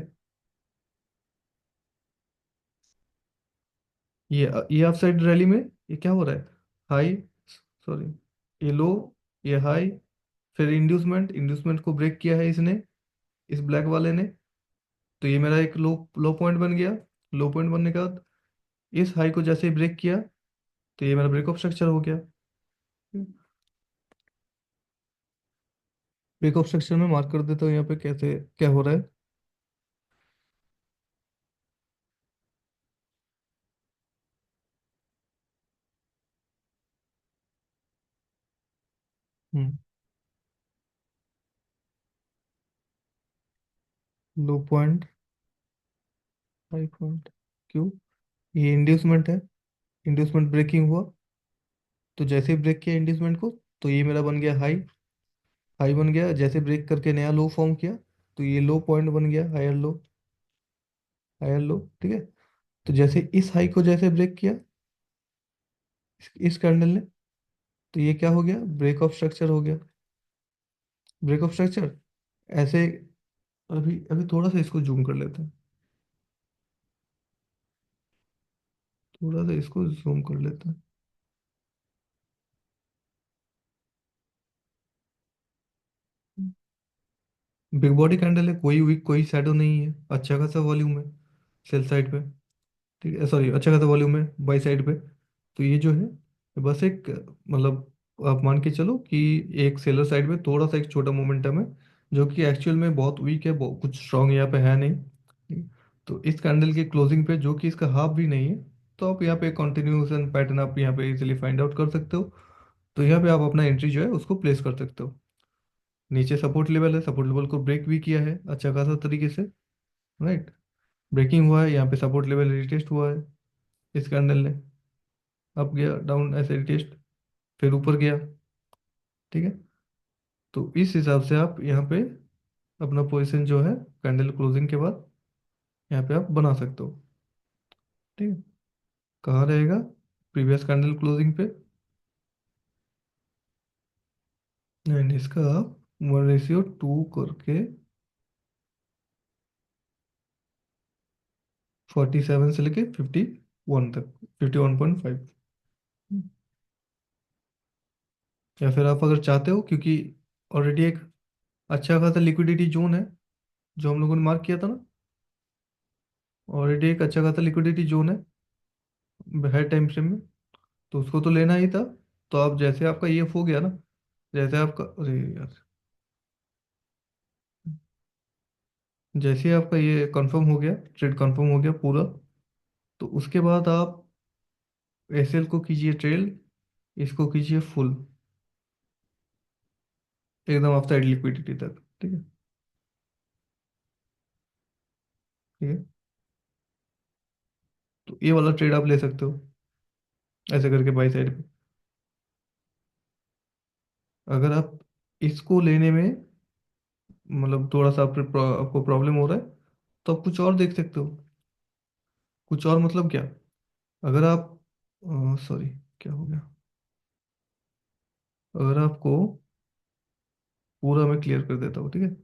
ये अप साइड रैली में ये क्या हो रहा है? हाई, सॉरी, ये लो, ये हाई, फिर इंड्यूसमेंट, इंड्यूसमेंट को ब्रेक किया है इसने, इस ब्लैक वाले ने, तो ये मेरा एक लो लो पॉइंट बन गया। लो पॉइंट बनने के बाद इस हाई को जैसे ही ब्रेक किया, तो ये मेरा ब्रेक ऑफ स्ट्रक्चर हो गया। ब्रेक ऑफ स्ट्रक्चर में मार्क कर देता हूँ यहाँ पे कैसे क्या हो रहा है। हम्म। लो पॉइंट, हाई पॉइंट, क्यों, ये इंड्यूसमेंट है, इंड्यूसमेंट ब्रेकिंग हुआ, तो जैसे ही ब्रेक किया इंड्यूसमेंट को, तो ये मेरा बन गया हाई। हाई बन गया, जैसे ब्रेक करके नया लो फॉर्म किया, तो ये लो पॉइंट बन गया, हायर लो, हायर लो। ठीक है। तो जैसे इस हाई को जैसे ब्रेक किया इस कैंडल ने, तो ये क्या हो गया, ब्रेक ऑफ स्ट्रक्चर हो गया। ब्रेक ऑफ स्ट्रक्चर ऐसे। अभी अभी थोड़ा सा इसको जूम कर लेते हैं, थोड़ा सा इसको जूम कर लेते हैं। बिग बॉडी कैंडल है, कोई वीक कोई शैडो नहीं है, अच्छा खासा वॉल्यूम है सेल साइड पे। ठीक है, सॉरी, अच्छा खासा वॉल्यूम है बाई साइड पे। तो ये जो है, ये बस एक, मतलब आप मान के चलो कि एक सेलर साइड में थोड़ा सा एक छोटा मोमेंटम है, जो कि एक्चुअल में बहुत वीक है, कुछ स्ट्रांग यहाँ पे है नहीं। ठीक है? तो इस कैंडल के क्लोजिंग पे, जो कि इसका हाफ भी नहीं है, तो आप यहाँ पे कंटिन्यूशन पैटर्न आप यहाँ पे इजीली फाइंड आउट कर सकते हो। तो यहाँ पे आप अपना एंट्री जो है उसको प्लेस कर सकते हो। नीचे सपोर्ट लेवल है, सपोर्ट लेवल को ब्रेक भी किया है अच्छा खासा तरीके से। राइट। ब्रेकिंग हुआ है, यहाँ पे सपोर्ट लेवल रिटेस्ट हुआ है इस कैंडल ने। अप गया, डाउन ऐसे रिटेस्ट, फिर ऊपर गया। ठीक है। तो इस हिसाब से आप यहाँ पे अपना पोजीशन जो है कैंडल क्लोजिंग के बाद यहाँ पे आप बना सकते हो। ठीक है। कहाँ रहेगा, प्रीवियस कैंडल क्लोजिंग पे। एंड इसका आप 1:2 करके 47 से लेके 51 तक, 51.5। या फिर आप अगर चाहते हो, क्योंकि ऑलरेडी एक अच्छा खासा लिक्विडिटी जोन है जो हम लोगों ने मार्क किया था ना, ऑलरेडी एक अच्छा खासा लिक्विडिटी जोन है टाइम फ्रेम में, तो उसको तो लेना ही था। तो आप जैसे आपका ये हो गया ना, जैसे आपका, अरे यार, जैसे ही आपका ये कंफर्म हो गया, ट्रेड कंफर्म हो गया पूरा, तो उसके बाद आप एसएल को कीजिए ट्रेल, इसको कीजिए फुल, एकदम ऑफ साइड लिक्विडिटी तक। ठीक है। ठीक है। तो ये वाला ट्रेड आप ले सकते हो ऐसे करके बाई साइड पे। अगर आप इसको लेने में, मतलब थोड़ा सा आपको प्रॉब्लम हो रहा है, तो आप कुछ और देख सकते हो। कुछ और मतलब क्या, अगर आप, सॉरी, क्या हो गया, अगर आपको, पूरा मैं क्लियर कर देता हूँ। ठीक है।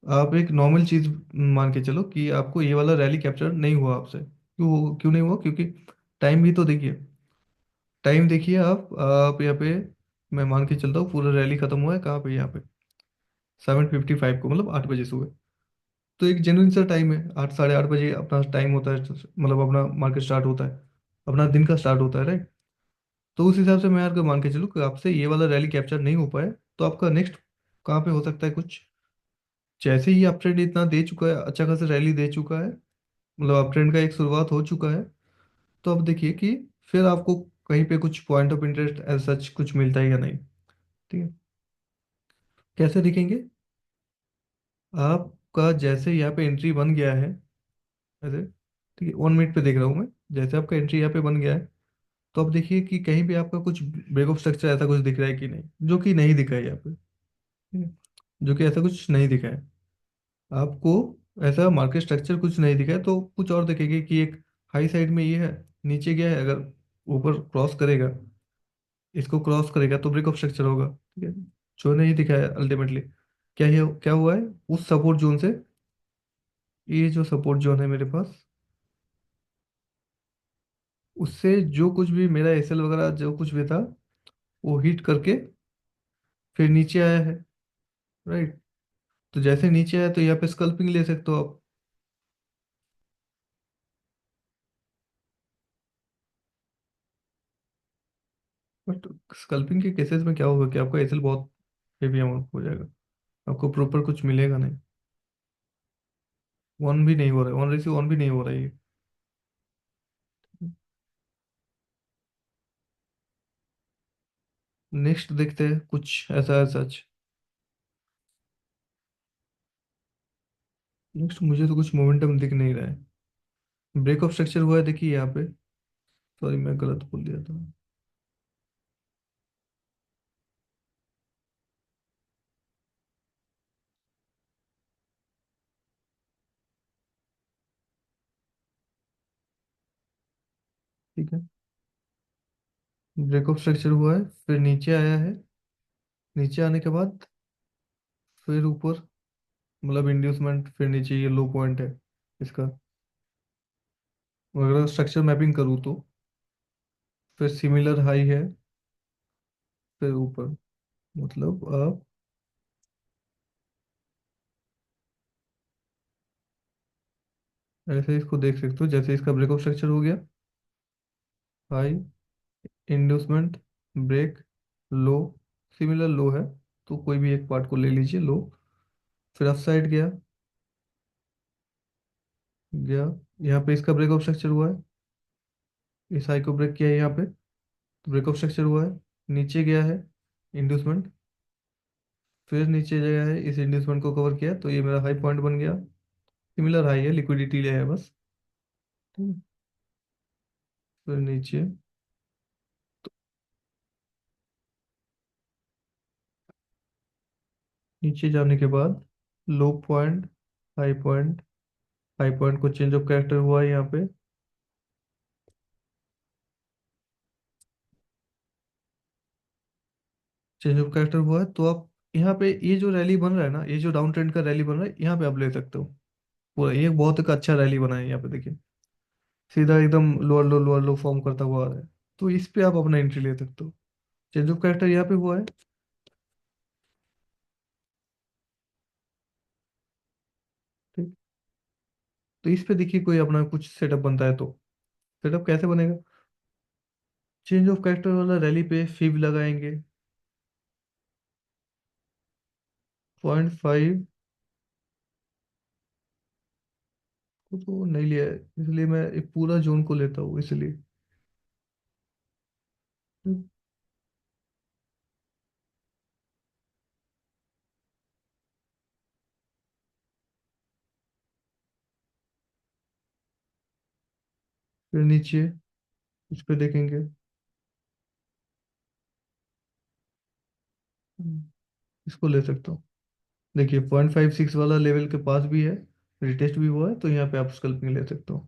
आप एक नॉर्मल चीज मान के चलो कि आपको ये वाला रैली कैप्चर नहीं हुआ आपसे, क्यों नहीं हुआ, क्योंकि टाइम भी तो देखिए, टाइम देखिए आप यहाँ पे, मैं मान के चलता हूँ पूरा रैली खत्म हुआ है कहाँ पे, यहाँ पे 7:55 को, मतलब 8 बजे सुबह। तो एक जेन्युइन सा टाइम है, 8, 8:30 बजे अपना टाइम होता है, मतलब अपना मार्केट स्टार्ट होता है, अपना दिन का स्टार्ट होता है, राइट। तो उस हिसाब से मैं यार मान के चलूँ कि आपसे ये वाला रैली कैप्चर नहीं हो पाए, तो आपका नेक्स्ट कहाँ पे हो सकता है कुछ, जैसे ही अप ट्रेंड इतना दे चुका है, अच्छा खासा रैली दे चुका है, मतलब अप ट्रेंड का एक शुरुआत हो चुका है, तो अब देखिए कि फिर आपको कहीं पे कुछ point of interest as such कुछ मिलता है या नहीं। ठीक है। कैसे दिखेंगे, आपका जैसे यहाँ पे एंट्री बन गया है ऐसे, ठीक है, 1 मिनट पे देख रहा हूँ मैं, जैसे आपका एंट्री यहाँ पे बन गया है, तो अब देखिए कि कहीं पे आपका कुछ ब्रेक ऑफ स्ट्रक्चर ऐसा कुछ दिख रहा है कि नहीं, जो कि नहीं दिखा है यहाँ पे। ठीक है। जो कि ऐसा कुछ नहीं दिखा है आपको, ऐसा मार्केट स्ट्रक्चर कुछ नहीं दिखा है, तो कुछ और देखेंगे कि एक हाई साइड में ये है, नीचे गया है, अगर ऊपर क्रॉस करेगा, इसको क्रॉस करेगा तो ब्रेक ऑफ स्ट्रक्चर होगा। ठीक है। जो नहीं दिखा है अल्टीमेटली, क्या हुआ है, उस सपोर्ट जोन से, ये जो सपोर्ट जोन है मेरे पास, उससे जो कुछ भी मेरा एसएल वगैरह जो कुछ भी था, वो हिट करके फिर नीचे आया है, राइट। तो जैसे नीचे आया तो यहाँ पे स्कल्पिंग ले सकते हो आप। बट स्कल्पिंग के केसेस में क्या होगा कि आपका एसएल बहुत हेवी अमाउंट हो जाएगा, आपको प्रॉपर कुछ मिलेगा नहीं। वन भी नहीं हो रहा है, वन रेशियो वन भी नहीं हो रहा है ये। नेक्स्ट देखते हैं कुछ ऐसा है सच। नेक्स्ट मुझे तो कुछ मोमेंटम दिख नहीं रहा है। ब्रेक ऑफ स्ट्रक्चर हुआ है, देखिए यहाँ पे। सॉरी मैं गलत बोल दिया था। ठीक है, ब्रेक ऑफ स्ट्रक्चर हुआ है, फिर नीचे आया है। नीचे आने के बाद फिर ऊपर, मतलब इंड्यूसमेंट, फिर नीचे ये लो पॉइंट है इसका। अगर स्ट्रक्चर मैपिंग करूँ तो फिर सिमिलर हाई है, फिर ऊपर, मतलब आप ऐसे इसको देख सकते हो, जैसे इसका ब्रेक ऑफ स्ट्रक्चर हो गया, हाई, इंड्यूसमेंट, ब्रेक, लो, सिमिलर लो है, तो कोई भी एक पार्ट को ले लीजिए लो। फिर अप साइड गया, गया, यहाँ पे इसका ब्रेक ऑफ स्ट्रक्चर हुआ है, इस हाई को ब्रेक किया है यहाँ पे, तो ब्रेक ऑफ स्ट्रक्चर हुआ है। नीचे गया है, इंड्यूसमेंट, फिर नीचे गया है, इस इंड्यूसमेंट को कवर किया, तो ये मेरा हाई पॉइंट बन गया। सिमिलर हाई है, लिक्विडिटी है बस। ठीक है? फिर नीचे, नीचे जाने के बाद low point, high point, high point को चेंज ऑफ कैरेक्टर हुआ है यहाँ पे। चेंज ऑफ कैरेक्टर हुआ है, तो आप यहाँ पे ये जो रैली बन रहा है ना, ये जो डाउन ट्रेंड का रैली बन रहा है, यहाँ पे आप ले सकते हो। पूरा ये बहुत एक अच्छा रैली बना है यहाँ पे, देखिए सीधा एकदम लोअर लो फॉर्म करता हुआ आ रहा है। तो इस पे आप अपना एंट्री ले सकते हो। चेंज ऑफ कैरेक्टर यहाँ पे हुआ है। ठीक, तो इस पे देखिए कोई अपना कुछ सेटअप बनता है तो सेटअप कैसे बनेगा। चेंज ऑफ कैरेक्टर वाला रैली पे फिब लगाएंगे 0.5 को, तो नहीं लिया है, इसलिए मैं एक पूरा जोन को लेता हूँ इसलिए। फिर नीचे इस पे देखेंगे। इसको ले सकता हूँ, देखिए 0.56 वाला लेवल के पास भी है, रिटेस्ट भी हुआ है, तो यहाँ पे आप स्कल्पिंग ले सकते हो।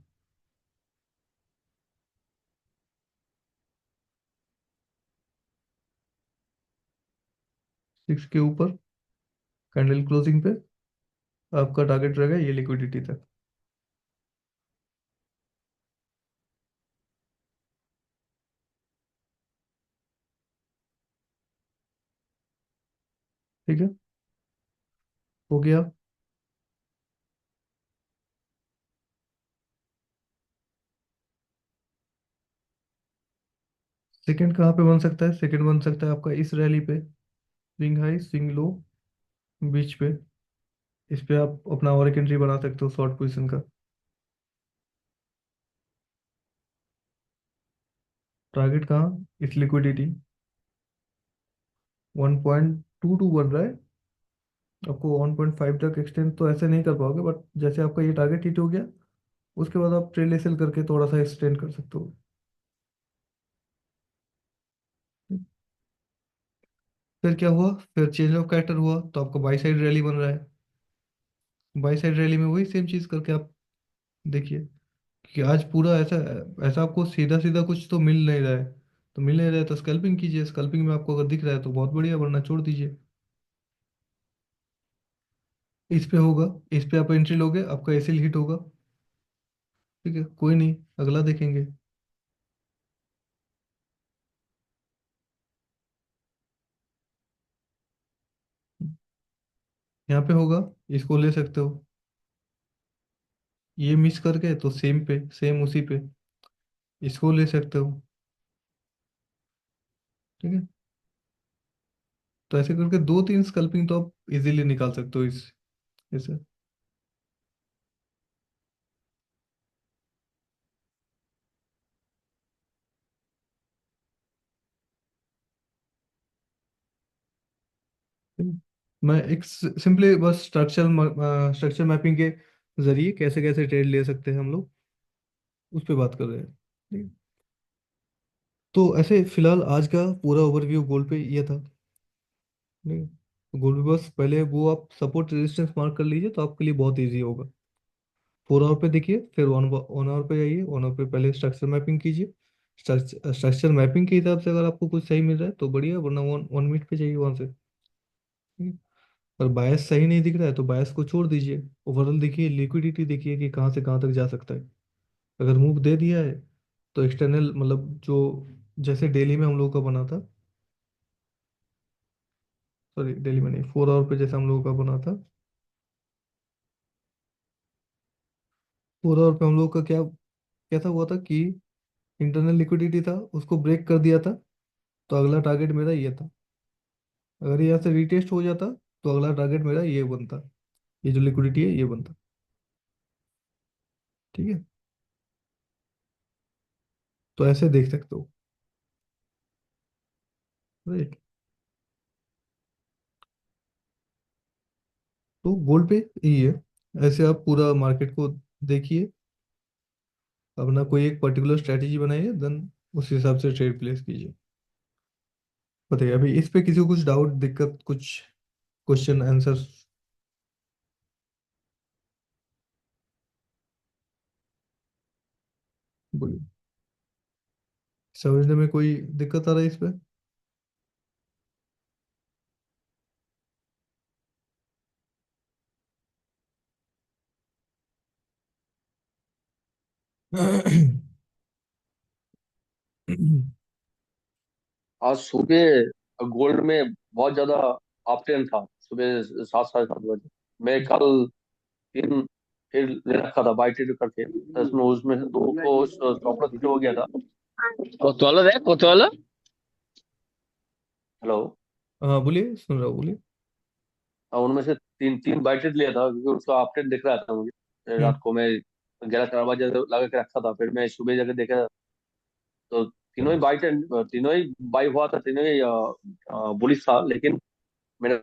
6 के ऊपर कैंडल क्लोजिंग पे आपका टारगेट रहेगा ये लिक्विडिटी तक। ठीक है, हो गया। सेकंड कहाँ पे बन सकता है, सेकंड बन सकता है आपका इस रैली पे, स्विंग हाई स्विंग लो बीच पे। इस पे आप अपना और एक एंट्री बना सकते हो शॉर्ट पोजीशन का। टारगेट कहाँ, इस लिक्विडिटी 1.22 बन रहा है। आपको 1.5 तक एक्सटेंड तो ऐसे नहीं कर पाओगे, बट जैसे आपका ये टारगेट हिट हो गया, उसके बाद आप ट्रेल सेल करके थोड़ा सा एक्सटेंड कर सकते हो। फिर क्या हुआ, फिर चेंज ऑफ कैरेक्टर हुआ, तो आपका बाई साइड रैली बन रहा है। बाई साइड रैली में वही सेम चीज करके आप देखिए कि आज पूरा ऐसा, ऐसा आपको सीधा सीधा कुछ तो मिल नहीं रहा है। तो मिल नहीं रहा है तो स्कैल्पिंग कीजिए, स्कैल्पिंग में आपको अगर दिख रहा है तो बहुत बढ़िया, वरना छोड़ दीजिए। इस पे होगा, इस पे आप एंट्री लोगे, आपका एसिल हिट होगा। ठीक है, कोई नहीं, अगला देखेंगे। यहाँ पे होगा, इसको ले सकते हो। ये मिस करके तो सेम पे, सेम उसी पे इसको ले सकते हो। ठीक है। तो ऐसे करके दो तीन स्कल्पिंग तो आप इजीली निकाल सकते हो इस इसे। मैं एक सिंपली बस स्ट्रक्चर मैपिंग के जरिए कैसे कैसे ट्रेड ले सकते हैं हम लोग, उस पर बात कर रहे हैं। ठीक है? तो ऐसे फिलहाल आज का पूरा ओवरव्यू गोल्ड पे ये था। नहीं, गोल्ड पे बस पहले वो आप सपोर्ट रेजिस्टेंस मार्क कर लीजिए तो आपके लिए बहुत इजी होगा। 4 आवर पे देखिए, फिर 1 आवर पे जाइए, 1 आवर पे पहले स्ट्रक्चर मैपिंग कीजिए। स्ट्रक्चर मैपिंग के हिसाब से अगर आपको कुछ सही मिल रहा है तो बढ़िया, वरना 1 मिनट पे जाइए वहां से। ठीक है? और बायस सही नहीं दिख रहा है तो बायस को छोड़ दीजिए। ओवरऑल देखिए, लिक्विडिटी देखिए कि कहाँ से कहाँ तक जा सकता है। अगर मूव दे दिया है तो एक्सटर्नल मतलब जो, जैसे डेली में हम लोगों का बना था, सॉरी डेली में नहीं, 4 आवर पे जैसे हम लोगों का बना था, 4 आवर पे हम लोग का क्या कैसा हुआ था कि इंटरनल लिक्विडिटी था, उसको ब्रेक कर दिया था। तो अगला टारगेट मेरा ये था। अगर ये यहाँ से रिटेस्ट हो जाता तो अगला टारगेट मेरा ये बनता, ये जो लिक्विडिटी है ये बनता। ठीक है। तो ऐसे देख सकते हो। राइट। तो गोल्ड पे यही है। ऐसे आप पूरा मार्केट को देखिए, अपना कोई एक पर्टिकुलर स्ट्रेटेजी बनाइए, देन उस हिसाब से ट्रेड प्लेस कीजिए। बताइए अभी इस पे किसी को कुछ डाउट, दिक्कत, कुछ क्वेश्चन आंसर बोलिए। समझने में कोई दिक्कत आ रहा है इस पे? आज सुबह गोल्ड में बहुत ज्यादा अप ट्रेंड था, सुबह 7 साढ़े 7 बजे। मैं कल फिर फिर ले रखा था बाई ट्रेड करके, तो उसमें उसमें से दो को स्टॉप लॉस हिट हो गया था। कोतवाल है कोतवाल। हेलो। हाँ बोलिए, सुन रहा हूँ, बोलिए। उनमें से तीन तीन बाई ट्रेड लिया था क्योंकि उसका अपडेट दिख रहा था मुझे। रात हम्म। को मैं 11 4 बजे लगा के रखा था, फिर मैं सुबह जाके देखा तो तीनों ही बाई ट्रेड, तीनों ही बाई हुआ था, तीनों ही बुलिश था। लेकिन मेरा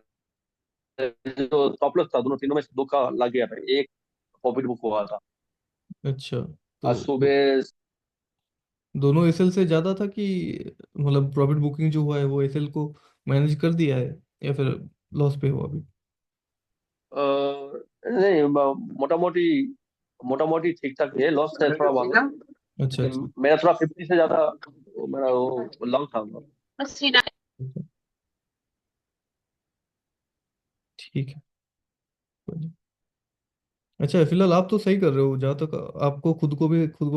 जो स्टॉप लॉस था दोनों तीनों में से दो का लग गया था, एक प्रॉफिट बुक हुआ था अच्छा। आज तो सुबह। दोनों एसएल से ज्यादा था कि मतलब प्रॉफिट बुकिंग जो हुआ है वो एसएल को मैनेज कर दिया है, या फिर लॉस पे हुआ अभी? नहीं, मोटा मोटी मोटा मोटी ठीक ठाक है, लॉस है थोड़ा बहुत। अच्छा अच्छा। लेकिन मेरा थोड़ा 50 से ज्यादा मेरा वो लॉन्ग था। अच्छा, ठीक है। कोई नहीं। अच्छा फिलहाल आप तो सही कर रहे हो, जहाँ तक आपको खुद को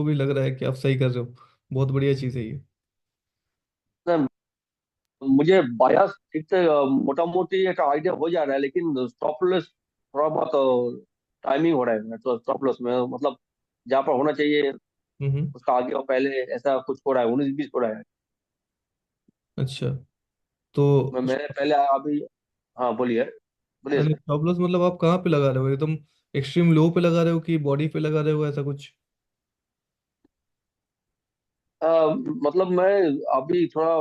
भी लग रहा है कि आप सही कर रहे हो। बहुत बढ़िया चीज़ है ये। ना, मुझे बायस ठीक से मोटा मोटी एक आइडिया हो जा रहा है, लेकिन स्टॉप लॉस थोड़ा बहुत टाइमिंग हो रहा है। तो स्टॉप लॉस में मतलब जहाँ पर होना चाहिए हम्म। उसका आगे और पहले ऐसा कुछ हो रहा है, 19 20 हो रहा है। अच्छा। तो मैंने पहले अभी। हाँ बोलिए, बोलिए अरे सर। स्टॉप लॉस मतलब आप कहाँ पे लगा रहे हो, एकदम एक्सट्रीम लो पे लगा रहे हो कि बॉडी पे लगा रहे हो, ऐसा कुछ? मतलब मैं अभी थोड़ा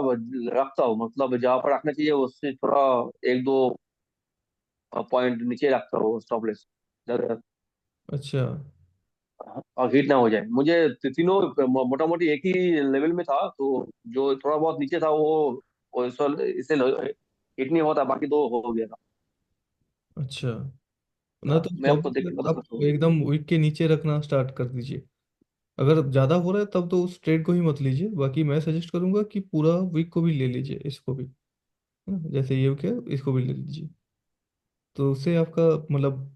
रखता हूँ, मतलब जहाँ पर रखना चाहिए उससे थोड़ा एक दो पॉइंट नीचे रखता हूँ स्टॉप लॉस, ज्यादा अच्छा और हिट ना हो जाए। मुझे तीनों मोटा मोटी एक ही लेवल में था, तो जो थोड़ा बहुत नीचे था वो इससे हिट नहीं होता, बाकी दो हो गया था। अच्छा। ना तो मैं स्टॉप आपको देख के बता आप सकता हूँ। एकदम वीक के नीचे रखना स्टार्ट कर दीजिए। अगर ज़्यादा हो रहा है तब तो उस ट्रेड को ही मत लीजिए, बाकी मैं सजेस्ट करूंगा कि पूरा वीक को भी ले लीजिए, इसको भी, है ना? जैसे ये क्या, इसको भी ले लीजिए। तो उससे आपका मतलब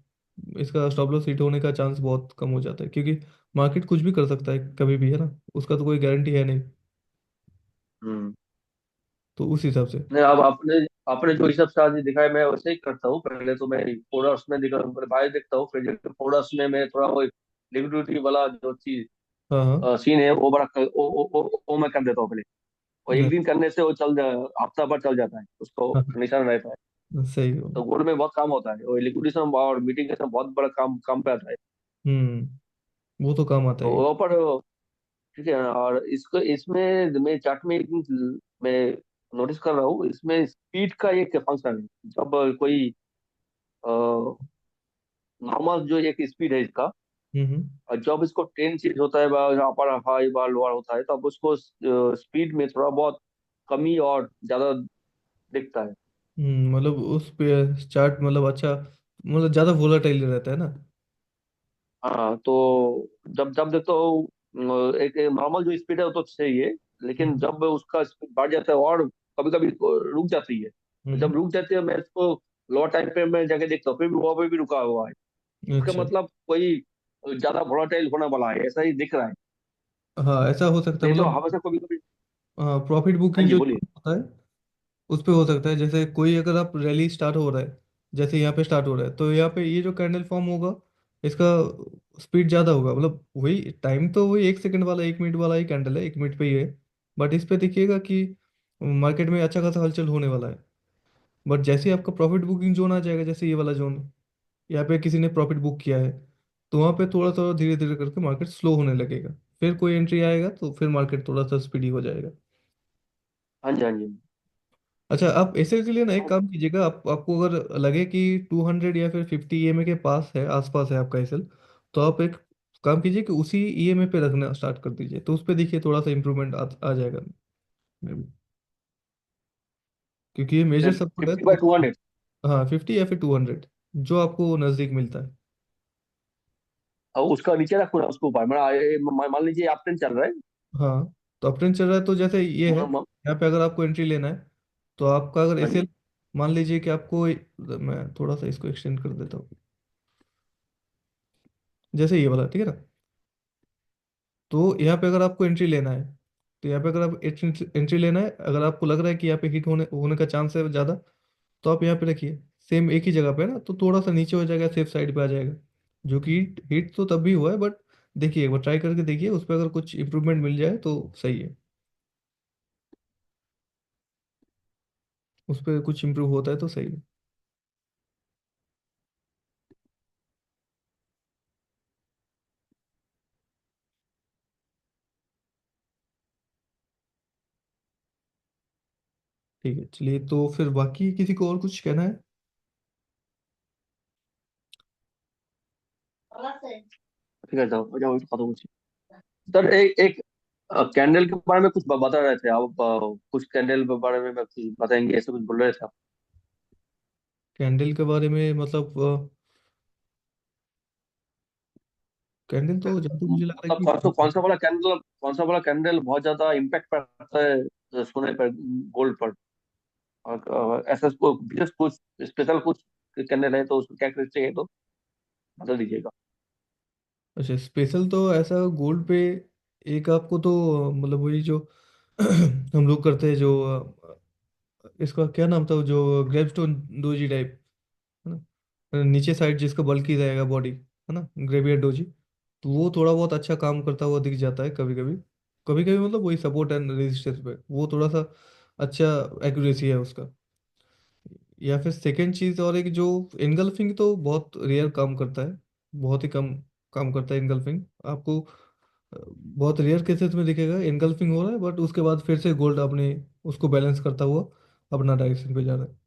इसका स्टॉप लॉस हिट होने का चांस बहुत कम हो जाता है, क्योंकि मार्केट कुछ भी कर सकता है कभी भी, है ना? उसका तो कोई गारंटी है नहीं। हम्म। तो उस हिसाब से। नहीं, अब आपने आपने जो हिसाब से आज दिखाया मैं वैसे ही करता हूँ। पहले तो मैं फोल्डर्स में दिखा बाहर देखता हूँ, फिर जाके फोल्डर्स में मैं थोड़ा वो लिक्विडिटी वाला जो चीज हाँ हाँ। सीन है वो बड़ा वो मैं कर देता हूँ पहले। और एक दिन करने से वो हफ्ता भर चल जाता है, उसको हाँ निशान रहता है। हाँ, सही हो। तो गोल्ड में बहुत काम होता है, और लिक्विडेशन और मीटिंग के समय बहुत बड़ा काम काम पे आता है। वो तो काम आता तो है। वो पर ठीक है। और इसको इसमें मैं चार्ट में एक चीज मैं नोटिस कर रहा हूँ, इसमें स्पीड का एक फंक्शन है। जब कोई नॉर्मल जो एक स्पीड है इसका, हम्म। और जब इसको 10 चेंज होता है, यहाँ पर हाई बार लोअर होता है, तब उसको स्पीड में थोड़ा बहुत कमी और ज्यादा दिखता है। मतलब उस पे चार्ट मतलब अच्छा, मतलब ज्यादा वोलाटाइल रहता है ना। हाँ, तो जब जब देखो एक नॉर्मल जो स्पीड है वो तो सही है, लेकिन हम्म जब उसका स्पीड बढ़ जाता है और कभी कभी रुक जाती है, तो हम्म। जब रुक जाती है मैं इसको लोअर टाइम पे मैं जाके देखता हूँ, फिर भी वहाँ पे भी रुका हुआ है। उसका अच्छा। मतलब कोई ज्यादा वोलाटाइल होने वाला है ऐसा ही दिख रहा है। हाँ ऐसा हो सकता है नहीं तो मतलब। हमेशा कभी कभी। हाँ, प्रॉफिट हाँ बुकिंग जी, जो बोलिए। होता है उस पे हो सकता है। जैसे कोई अगर आप रैली स्टार्ट हो रहा है, जैसे यहाँ पे स्टार्ट हो रहा है, तो यहाँ पे ये जो कैंडल फॉर्म होगा, इसका स्पीड ज़्यादा होगा। मतलब वही टाइम तो वही 1 सेकंड वाला, 1 मिनट वाला ही कैंडल है, 1 मिनट पे ही है। बट इस पे देखिएगा कि मार्केट में अच्छा खासा हलचल होने वाला है। बट जैसे ही आपका प्रॉफिट बुकिंग जोन आ जाएगा, जैसे ये वाला जोन, यहाँ पे किसी ने प्रॉफिट बुक किया है, तो वहाँ पे थोड़ा थोड़ा धीरे धीरे करके मार्केट स्लो होने लगेगा। फिर कोई एंट्री आएगा तो फिर मार्केट थोड़ा सा स्पीडी हो जाएगा। हाँ जी, हाँ जी। अच्छा, आप ऐसे के लिए ना एक हाँ काम कीजिएगा, आप आपको अगर लगे कि 200 या फिर 50 EMA के पास है, आसपास है आपका एसएल, तो आप एक काम कीजिए कि उसी ईएमए पे रखना स्टार्ट कर दीजिए, तो उस पे देखिए थोड़ा सा इंप्रूवमेंट आ जाएगा। maybe। क्योंकि ये मेजर सपोर्ट है 50/200। तो। हाँ, 50 या फिर 200, जो आपको नज़दीक मिलता है। और उसका नीचे रखो ना, उसको ऊपर मान लीजिए आप ट्रेन चल रहा है। हाँ, तो अप ट्रेंड चल रहा है तो जैसे ये है, म- म- यहाँ पे अगर आपको एंट्री लेना है, तो आपका अगर हाँ एसएल, जी। मान लीजिए कि आपको, मैं थोड़ा सा इसको एक्सटेंड कर देता हूँ, जैसे ये वाला, ठीक है ना। तो यहाँ पे अगर आपको एंट्री लेना है, तो यहाँ पे अगर आप एंट्री लेना है, अगर आपको लग रहा है कि यहाँ पे हिट होने होने का चांस है ज़्यादा, तो आप यहाँ पे रखिए। सेम एक ही जगह पे है ना, तो थोड़ा सा नीचे हो जाएगा, सेफ साइड पे आ जाएगा। जो कि हिट तो तब भी हुआ है, बट देखिए एक बार ट्राई करके देखिए, उस पर अगर कुछ इंप्रूवमेंट मिल जाए तो सही है। उस पर कुछ इंप्रूव होता है तो सही है। ठीक है, चलिए, तो फिर बाकी किसी को और कुछ कहना है? ठीक है, जाओ जाओ, खत्म कुछ। सर एक एक कैंडल के बारे में कुछ बता रहे थे आप, कुछ कैंडल के बारे में कुछ बताएंगे, ऐसे कुछ बोल रहे थे आप। कैंडल के बारे में मतलब कैंडल तो जब तक मुझे लग रहा है मतलब कि कौन सा वाला कैंडल बहुत ज्यादा इम्पैक्ट पड़ता है सोने पर, गोल्ड पर। और ऐसा विशेष कुछ स्पेशल कुछ कैंडल है तो उसको क्या करते हैं, तो बता दीजिएगा। अच्छा, स्पेशल तो ऐसा गोल्ड पे एक आपको तो मतलब वही जो हम लोग करते हैं, जो इसका क्या नाम था, वो जो ग्रेवस्टोन डोजी टाइप, है ना, नीचे साइड जिसका बल्की रहेगा बॉडी, है ना, ग्रेवियर डोजी। तो वो थोड़ा बहुत अच्छा काम करता हुआ दिख जाता है कभी कभी। कभी कभी मतलब वही सपोर्ट एंड रेजिस्टेंस पे वो थोड़ा सा अच्छा एक्यूरेसी है उसका। या फिर सेकंड चीज और एक जो एनगल्फिंग, तो बहुत रेयर काम करता है, बहुत ही कम काम करता है एनगल्फिंग आपको। बहुत रेयर केसेस में दिखेगा एनगल्फिंग हो रहा है, बट उसके बाद फिर से गोल्ड अपने उसको बैलेंस करता हुआ अपना डायरेक्शन पे जा रहा है।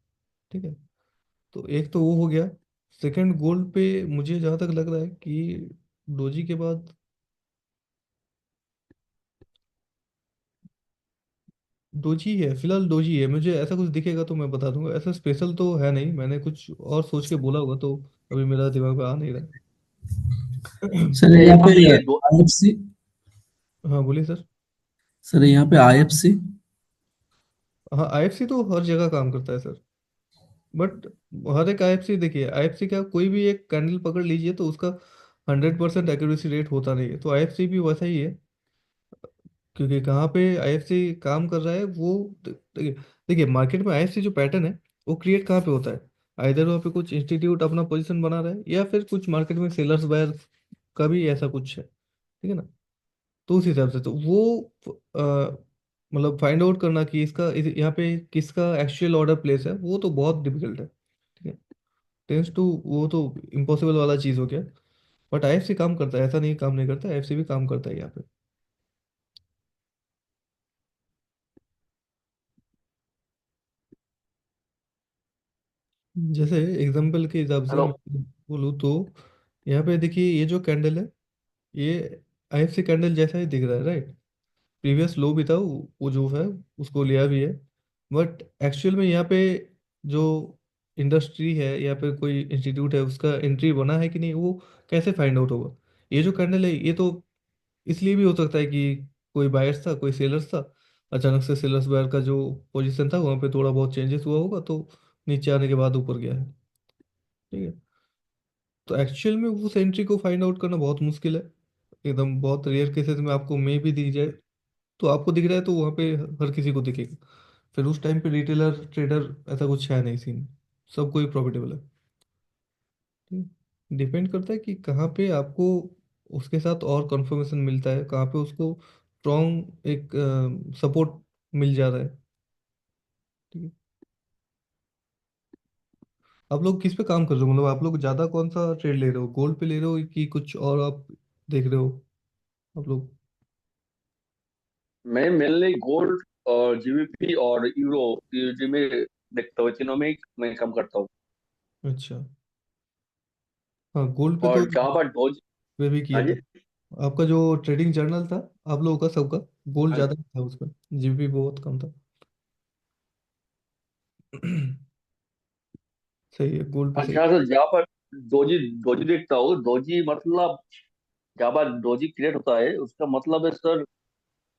ठीक है, तो एक तो वो हो गया। सेकंड, गोल्ड पे मुझे जहाँ तक लग रहा है कि डोजी के बाद डोजी है, फिलहाल डोजी है। मुझे ऐसा कुछ दिखेगा तो मैं बता दूंगा, ऐसा स्पेशल तो है नहीं, मैंने कुछ और सोच के बोला होगा तो अभी मेरा दिमाग में आ नहीं रहा। सर ये यहाँ पे ये दो। आईएफसी। हाँ बोलिए सर। सर यहाँ पे आईएफसी। हाँ, आईएफसी तो हर जगह काम करता है सर। बट हर एक आईएफसी, देखिए आईएफसी का कोई भी एक कैंडल पकड़ लीजिए तो उसका 100% एक्यूरेसी रेट होता नहीं है, तो आईएफसी भी वैसा ही है। क्योंकि कहाँ पे आईएफसी काम कर रहा है वो, देखिए, देखिए मार्केट में आईएफसी जो पैटर्न है वो क्रिएट कहाँ पे होता है। आइधर वहाँ पे कुछ इंस्टीट्यूट अपना पोजीशन बना रहा है, या फिर कुछ मार्केट में सेलर्स बायर का भी ऐसा कुछ है, ठीक है ना। तो उस हिसाब से तो वो मतलब फाइंड आउट करना कि यहाँ पे किसका एक्चुअल ऑर्डर प्लेस है, वो तो बहुत डिफिकल्ट है, ठीक है। टेंस टू वो तो इम्पॉसिबल वाला चीज़ हो गया। बट आईएफसी काम करता है, ऐसा नहीं काम नहीं करता, आईएफसी भी काम करता है यहाँ पे। जैसे एग्जांपल के हिसाब से हेलो। मैं बोलूँ तो यहाँ पे देखिए, ये जो कैंडल है, ये आईएफसी कैंडल जैसा ही दिख रहा है, राइट। प्रीवियस लो भी था, वो जो है उसको लिया भी है। बट एक्चुअल में यहाँ पे जो इंडस्ट्री है या फिर कोई इंस्टीट्यूट है, उसका एंट्री बना है कि नहीं, वो कैसे फाइंड आउट होगा। ये जो कैंडल है, ये तो इसलिए भी हो सकता है कि कोई बायर्स था, कोई सेलर्स था, अचानक से सेलर्स बायर का जो पोजीशन था वहाँ पे थोड़ा बहुत चेंजेस हुआ होगा, तो नीचे आने के बाद ऊपर गया है, ठीक है। तो एक्चुअल में उस एंट्री को फाइंड आउट करना बहुत मुश्किल है। एकदम बहुत रेयर केसेस में आपको मे भी दी जाए, तो आपको दिख रहा है तो वहाँ पे हर किसी को दिखेगा। फिर उस टाइम पे रिटेलर ट्रेडर ऐसा कुछ है नहीं सीन, सब कोई प्रॉफिटेबल है। डिपेंड करता है कि कहाँ पे आपको उसके साथ और कंफर्मेशन मिलता है, कहाँ पे उसको स्ट्रॉन्ग एक सपोर्ट मिल जा रहा है, ठीक है। आप लोग किस पे काम कर रहे हो, मतलब आप लोग ज़्यादा कौन सा ट्रेड ले रहे हो, गोल्ड पे ले रहे हो कि कुछ और आप देख रहे हो आप लोग। मैं मेनली गोल्ड और जीबीपी और यूरो, ये में देखता हूँ, तीनों में मैं काम करता हूँ। अच्छा। हाँ, गोल्ड पे तो और जहाँ पर डोज। मैं भी हाँ किया था। जी। आपका जो ट्रेडिंग जर्नल था, आप लोगों का सबका गोल्ड हाँ जी। ज़्यादा था उसमें, जीबी बहुत कम था। सही है, गोल्ड पे सही। अच्छा, तो जहाँ पर डोजी डोजी देखता हूँ, डोजी मतलब जहाँ पर डोजी क्रिएट होता है उसका मतलब है सर,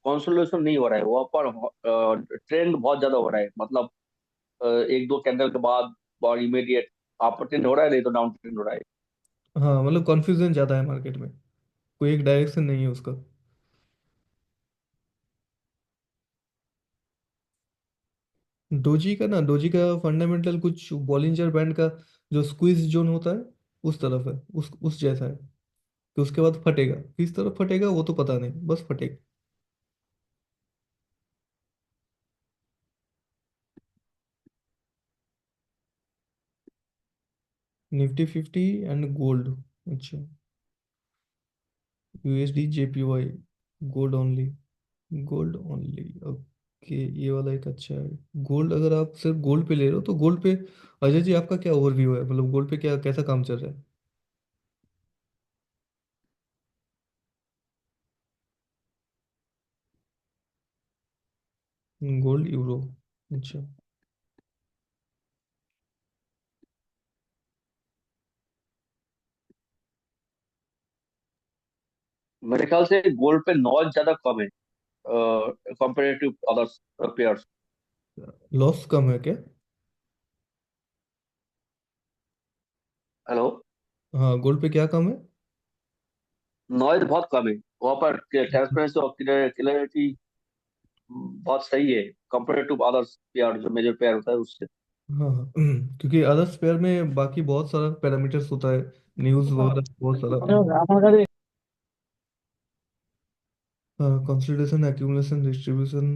कंसोलिडेशन नहीं हो रहा है वहाँ पर, ट्रेंड बहुत ज्यादा हो रहा है, मतलब एक दो कैंडल के बाद और इमीडिएट अप ट्रेंड हो रहा है, नहीं तो डाउन ट्रेंड हो रहा है। हाँ, मतलब कॉन्फ्यूजन ज़्यादा है मार्केट में, कोई एक डायरेक्शन नहीं है उसका। डोजी का फंडामेंटल कुछ बॉलिंजर बैंड का जो स्क्वीज जोन होता है, उस तरफ है, उस जैसा है, कि उसके बाद फटेगा, किस तरफ फटेगा वो तो पता नहीं, बस फटेगा। Nifty 50 and gold. अच्छा। USD JPY, gold only, gold only, okay. ये वाला एक अच्छा है। गोल्ड, अगर आप सिर्फ गोल्ड पे ले रहे हो तो गोल्ड पे अजय जी आपका क्या ओवरव्यू है, मतलब गोल्ड पे क्या कैसा काम चल रहा है, गोल्ड यूरो। अच्छा। मेरे ख्याल से गोल्ड पे नॉलेज ज्यादा कम है कंपेरेटिव अदर्स पेयर्स। लॉस कम है क्या। हेलो। हाँ, गोल्ड पे क्या कम है। नॉइज बहुत कम है वहाँ पर, ट्रांसपेरेंसी और क्लियरिटी बहुत सही है कंपेरेटिव अदर्स पेयर, जो मेजर पेयर होता है उससे। हाँ हाँ, क्योंकि अदर्स पेयर में बाकी बहुत सारा पैरामीटर्स होता है, न्यूज़ वगैरह बहुत सारा। कंसोलिडेशन, एक्यूमुलेशन, डिस्ट्रीब्यूशन,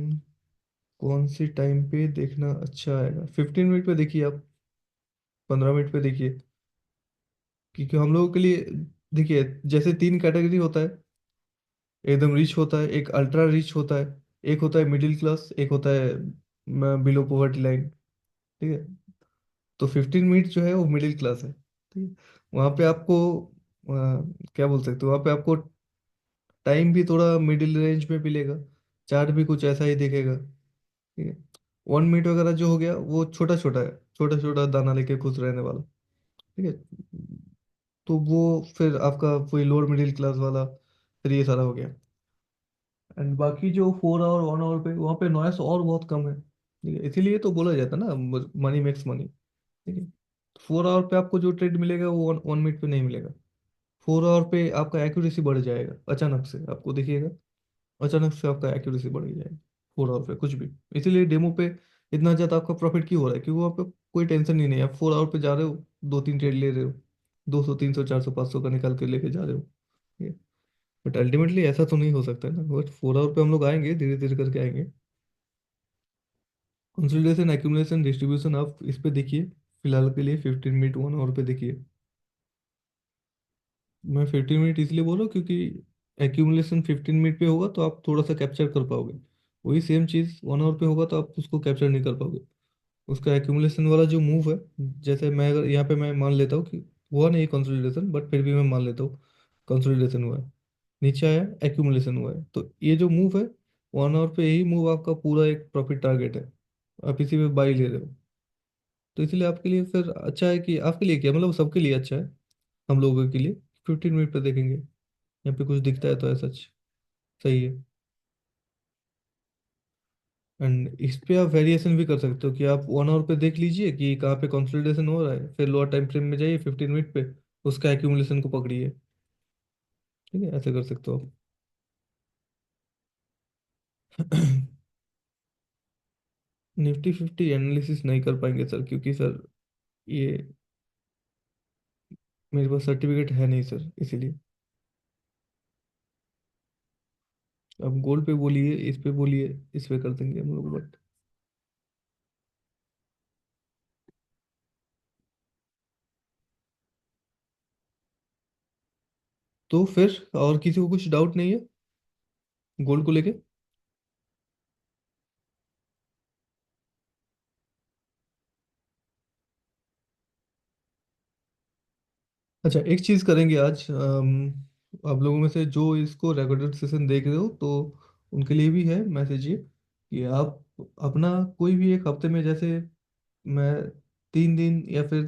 कौन सी टाइम पे देखना अच्छा आएगा, 15 मिनट पे देखिए आप, 15 मिनट पे देखिए। क्योंकि हम लोगों के लिए देखिए, जैसे तीन कैटेगरी होता है, एकदम रिच होता है, एक अल्ट्रा रिच होता है, एक होता है मिडिल क्लास, एक होता है बिलो पॉवर्टी लाइन, ठीक है। तो 15 मिनट जो है वो मिडिल क्लास है, ठीक है। वहाँ पे आपको क्या बोल सकते हो, वहाँ पे आपको टाइम भी थोड़ा मिडिल रेंज में मिलेगा, चार्ट भी कुछ ऐसा ही दिखेगा, ठीक है। 1 मिनट वगैरह जो हो गया वो छोटा छोटा है, छोटा छोटा दाना लेके खुश रहने वाला, ठीक है। तो वो फिर आपका वही लोअर मिडिल क्लास वाला, फिर ये सारा हो गया। एंड बाकी जो 4 आवर 1 आवर पे, वहाँ पे नॉइस और बहुत कम है, ठीक है। इसीलिए तो बोला जाता है ना, मनी मेक्स मनी, ठीक है। 4 आवर पे आपको जो ट्रेड मिलेगा वो 1 मिनट पे नहीं मिलेगा। 4 आवर पे आपका एक्यूरेसी बढ़ जाएगा अचानक से, आपको देखिएगा अचानक से आपका एक्यूरेसी बढ़ जाएगी 4 आवर पे कुछ भी। इसीलिए डेमो पे इतना ज़्यादा आपका प्रॉफिट क्यों हो रहा है, क्योंकि आपका कोई टेंशन ही नहीं है। आप 4 आवर पे जा रहे हो, 2-3 ट्रेड ले रहे हो, 200 300 400 500 का निकाल के लेके जा रहे हो। बट अल्टीमेटली ऐसा तो नहीं हो सकता है ना। बट 4 आवर पे हम लोग आएंगे, धीरे धीरे करके आएंगे। कंसोलिडेशन, एक्यूमुलेशन, डिस्ट्रीब्यूशन आप इस पे देखिए। फिलहाल के लिए 15 मिनट 1 आवर पे देखिए। मैं 15 मिनट इसलिए बोल रहा हूँ क्योंकि एक्यूमुलेशन 15 मिनट पे होगा तो आप थोड़ा सा कैप्चर कर पाओगे। वही सेम चीज़ 1 आवर पे होगा तो आप उसको कैप्चर नहीं कर पाओगे। उसका एक्यूमुलेशन वाला जो मूव है, जैसे मैं अगर यहाँ पे मैं मान लेता हूँ कि हुआ नहीं कंसोलिडेशन, बट फिर भी मैं मान लेता हूँ कंसोलिडेशन हुआ है, नीचे आया एक्यूमुलेशन हुआ है, तो ये जो मूव है 1 आवर पे, यही मूव आपका पूरा एक प्रॉफिट टारगेट है। आप इसी पे बाई ले रहे हो। तो इसलिए आपके लिए फिर अच्छा है कि आपके लिए क्या मतलब सबके लिए अच्छा है, हम लोगों के लिए 15 मिनट पे देखेंगे। यहाँ पे कुछ दिखता है तो ऐसा सही है। एंड इस पे आप वेरिएशन भी कर सकते हो कि आप 1 आवर पे देख लीजिए कि कहाँ पे कंसोलिडेशन हो रहा है, फिर लोअर टाइम फ्रेम में जाइए 15 मिनट पे, उसका एक्यूमुलेशन को पकड़िए। ठीक है, ऐसे कर सकते हो आप। निफ्टी 50 एनालिसिस नहीं कर पाएंगे सर, क्योंकि सर ये मेरे पास सर्टिफिकेट है नहीं सर, इसीलिए। अब गोल्ड पे बोलिए, इस पे बोलिए, इस पे कर देंगे हम लोग बट। तो फिर और किसी को कुछ डाउट नहीं है गोल्ड को लेके? अच्छा, एक चीज करेंगे आज, आप लोगों में से जो इसको रेकॉर्डेड सेशन देख रहे हो तो उनके लिए भी है मैसेज ये कि आप अपना कोई भी एक हफ्ते में, जैसे मैं 3 दिन या फिर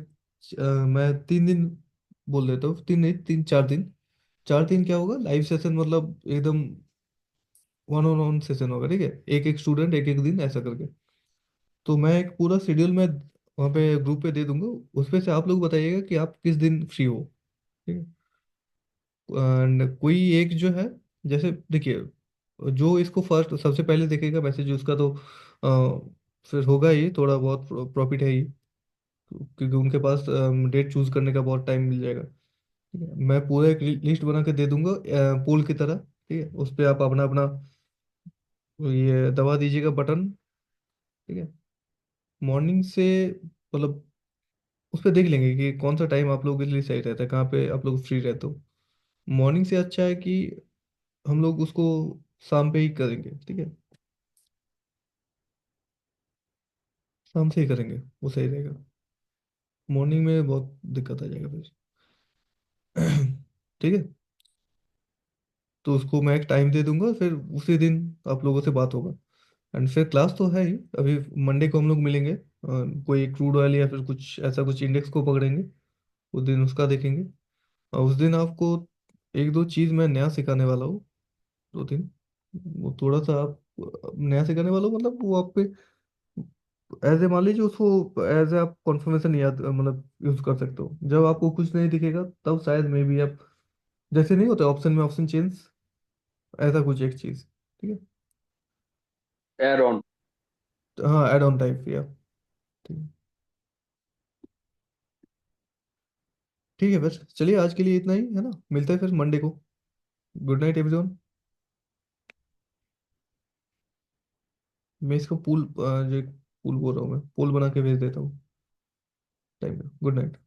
मैं 3 दिन बोल देता हूँ, 3 नहीं 3 4 दिन। 4 दिन क्या होगा, लाइव सेशन मतलब एकदम वन ऑन वन सेशन होगा, ठीक है, एक एक स्टूडेंट एक एक दिन ऐसा करके। तो मैं एक पूरा शेड्यूल मैं वहाँ पे ग्रुप पे दे दूंगा। उसपे से आप लोग बताइएगा कि आप किस दिन फ्री हो। ठीक है। एंड कोई एक जो है, जैसे देखिए, जो इसको फर्स्ट सबसे पहले देखेगा मैसेज उसका तो फिर होगा ही थोड़ा बहुत प्रॉफिट है ही, क्योंकि उनके पास डेट चूज करने का बहुत टाइम मिल जाएगा। ठीक है, मैं पूरा एक लिस्ट बना के दे दूंगा पोल की तरह। ठीक है, उस पर आप अपना अपना ये दबा दीजिएगा बटन। ठीक है, मॉर्निंग से मतलब उस पर देख लेंगे कि कौन सा टाइम आप लोगों के लिए सही रहता है, कहाँ पे आप लोग फ्री रहते हो। मॉर्निंग से अच्छा है कि हम लोग उसको शाम पे ही करेंगे। ठीक है, शाम से ही करेंगे, वो सही रहेगा। मॉर्निंग में बहुत दिक्कत आ जाएगा फिर। ठीक है, तो उसको मैं एक टाइम दे दूंगा, फिर उसी दिन आप लोगों से बात होगा। एंड फिर क्लास तो है ही। अभी मंडे को हम लोग मिलेंगे, कोई क्रूड ऑयल या फिर कुछ ऐसा कुछ इंडेक्स को पकड़ेंगे, उस दिन उसका देखेंगे। और उस दिन आपको एक दो चीज़ मैं नया सिखाने वाला हूँ, 2 दिन। वो थोड़ा सा आप नया सिखाने वाला हूँ, मतलब वो आप पे एज ए मान लीजिए उसको एज ए आप कॉन्फर्मेशन याद मतलब यूज कर सकते हो। जब आपको कुछ नहीं दिखेगा तब शायद मे बी आप, जैसे नहीं होता ऑप्शन में ऑप्शन चेंज, ऐसा कुछ एक चीज। ठीक है, एयर ऑन। तो हाँ, एड ऑन टाइप या। ठीक है, ठीक है, बस चलिए आज के लिए इतना ही है ना, मिलते हैं फिर मंडे को। Good night everyone. मैं इसको पूल जो पूल बोल रहा हूँ, मैं पोल बना के भेज देता हूँ टाइम। Good night.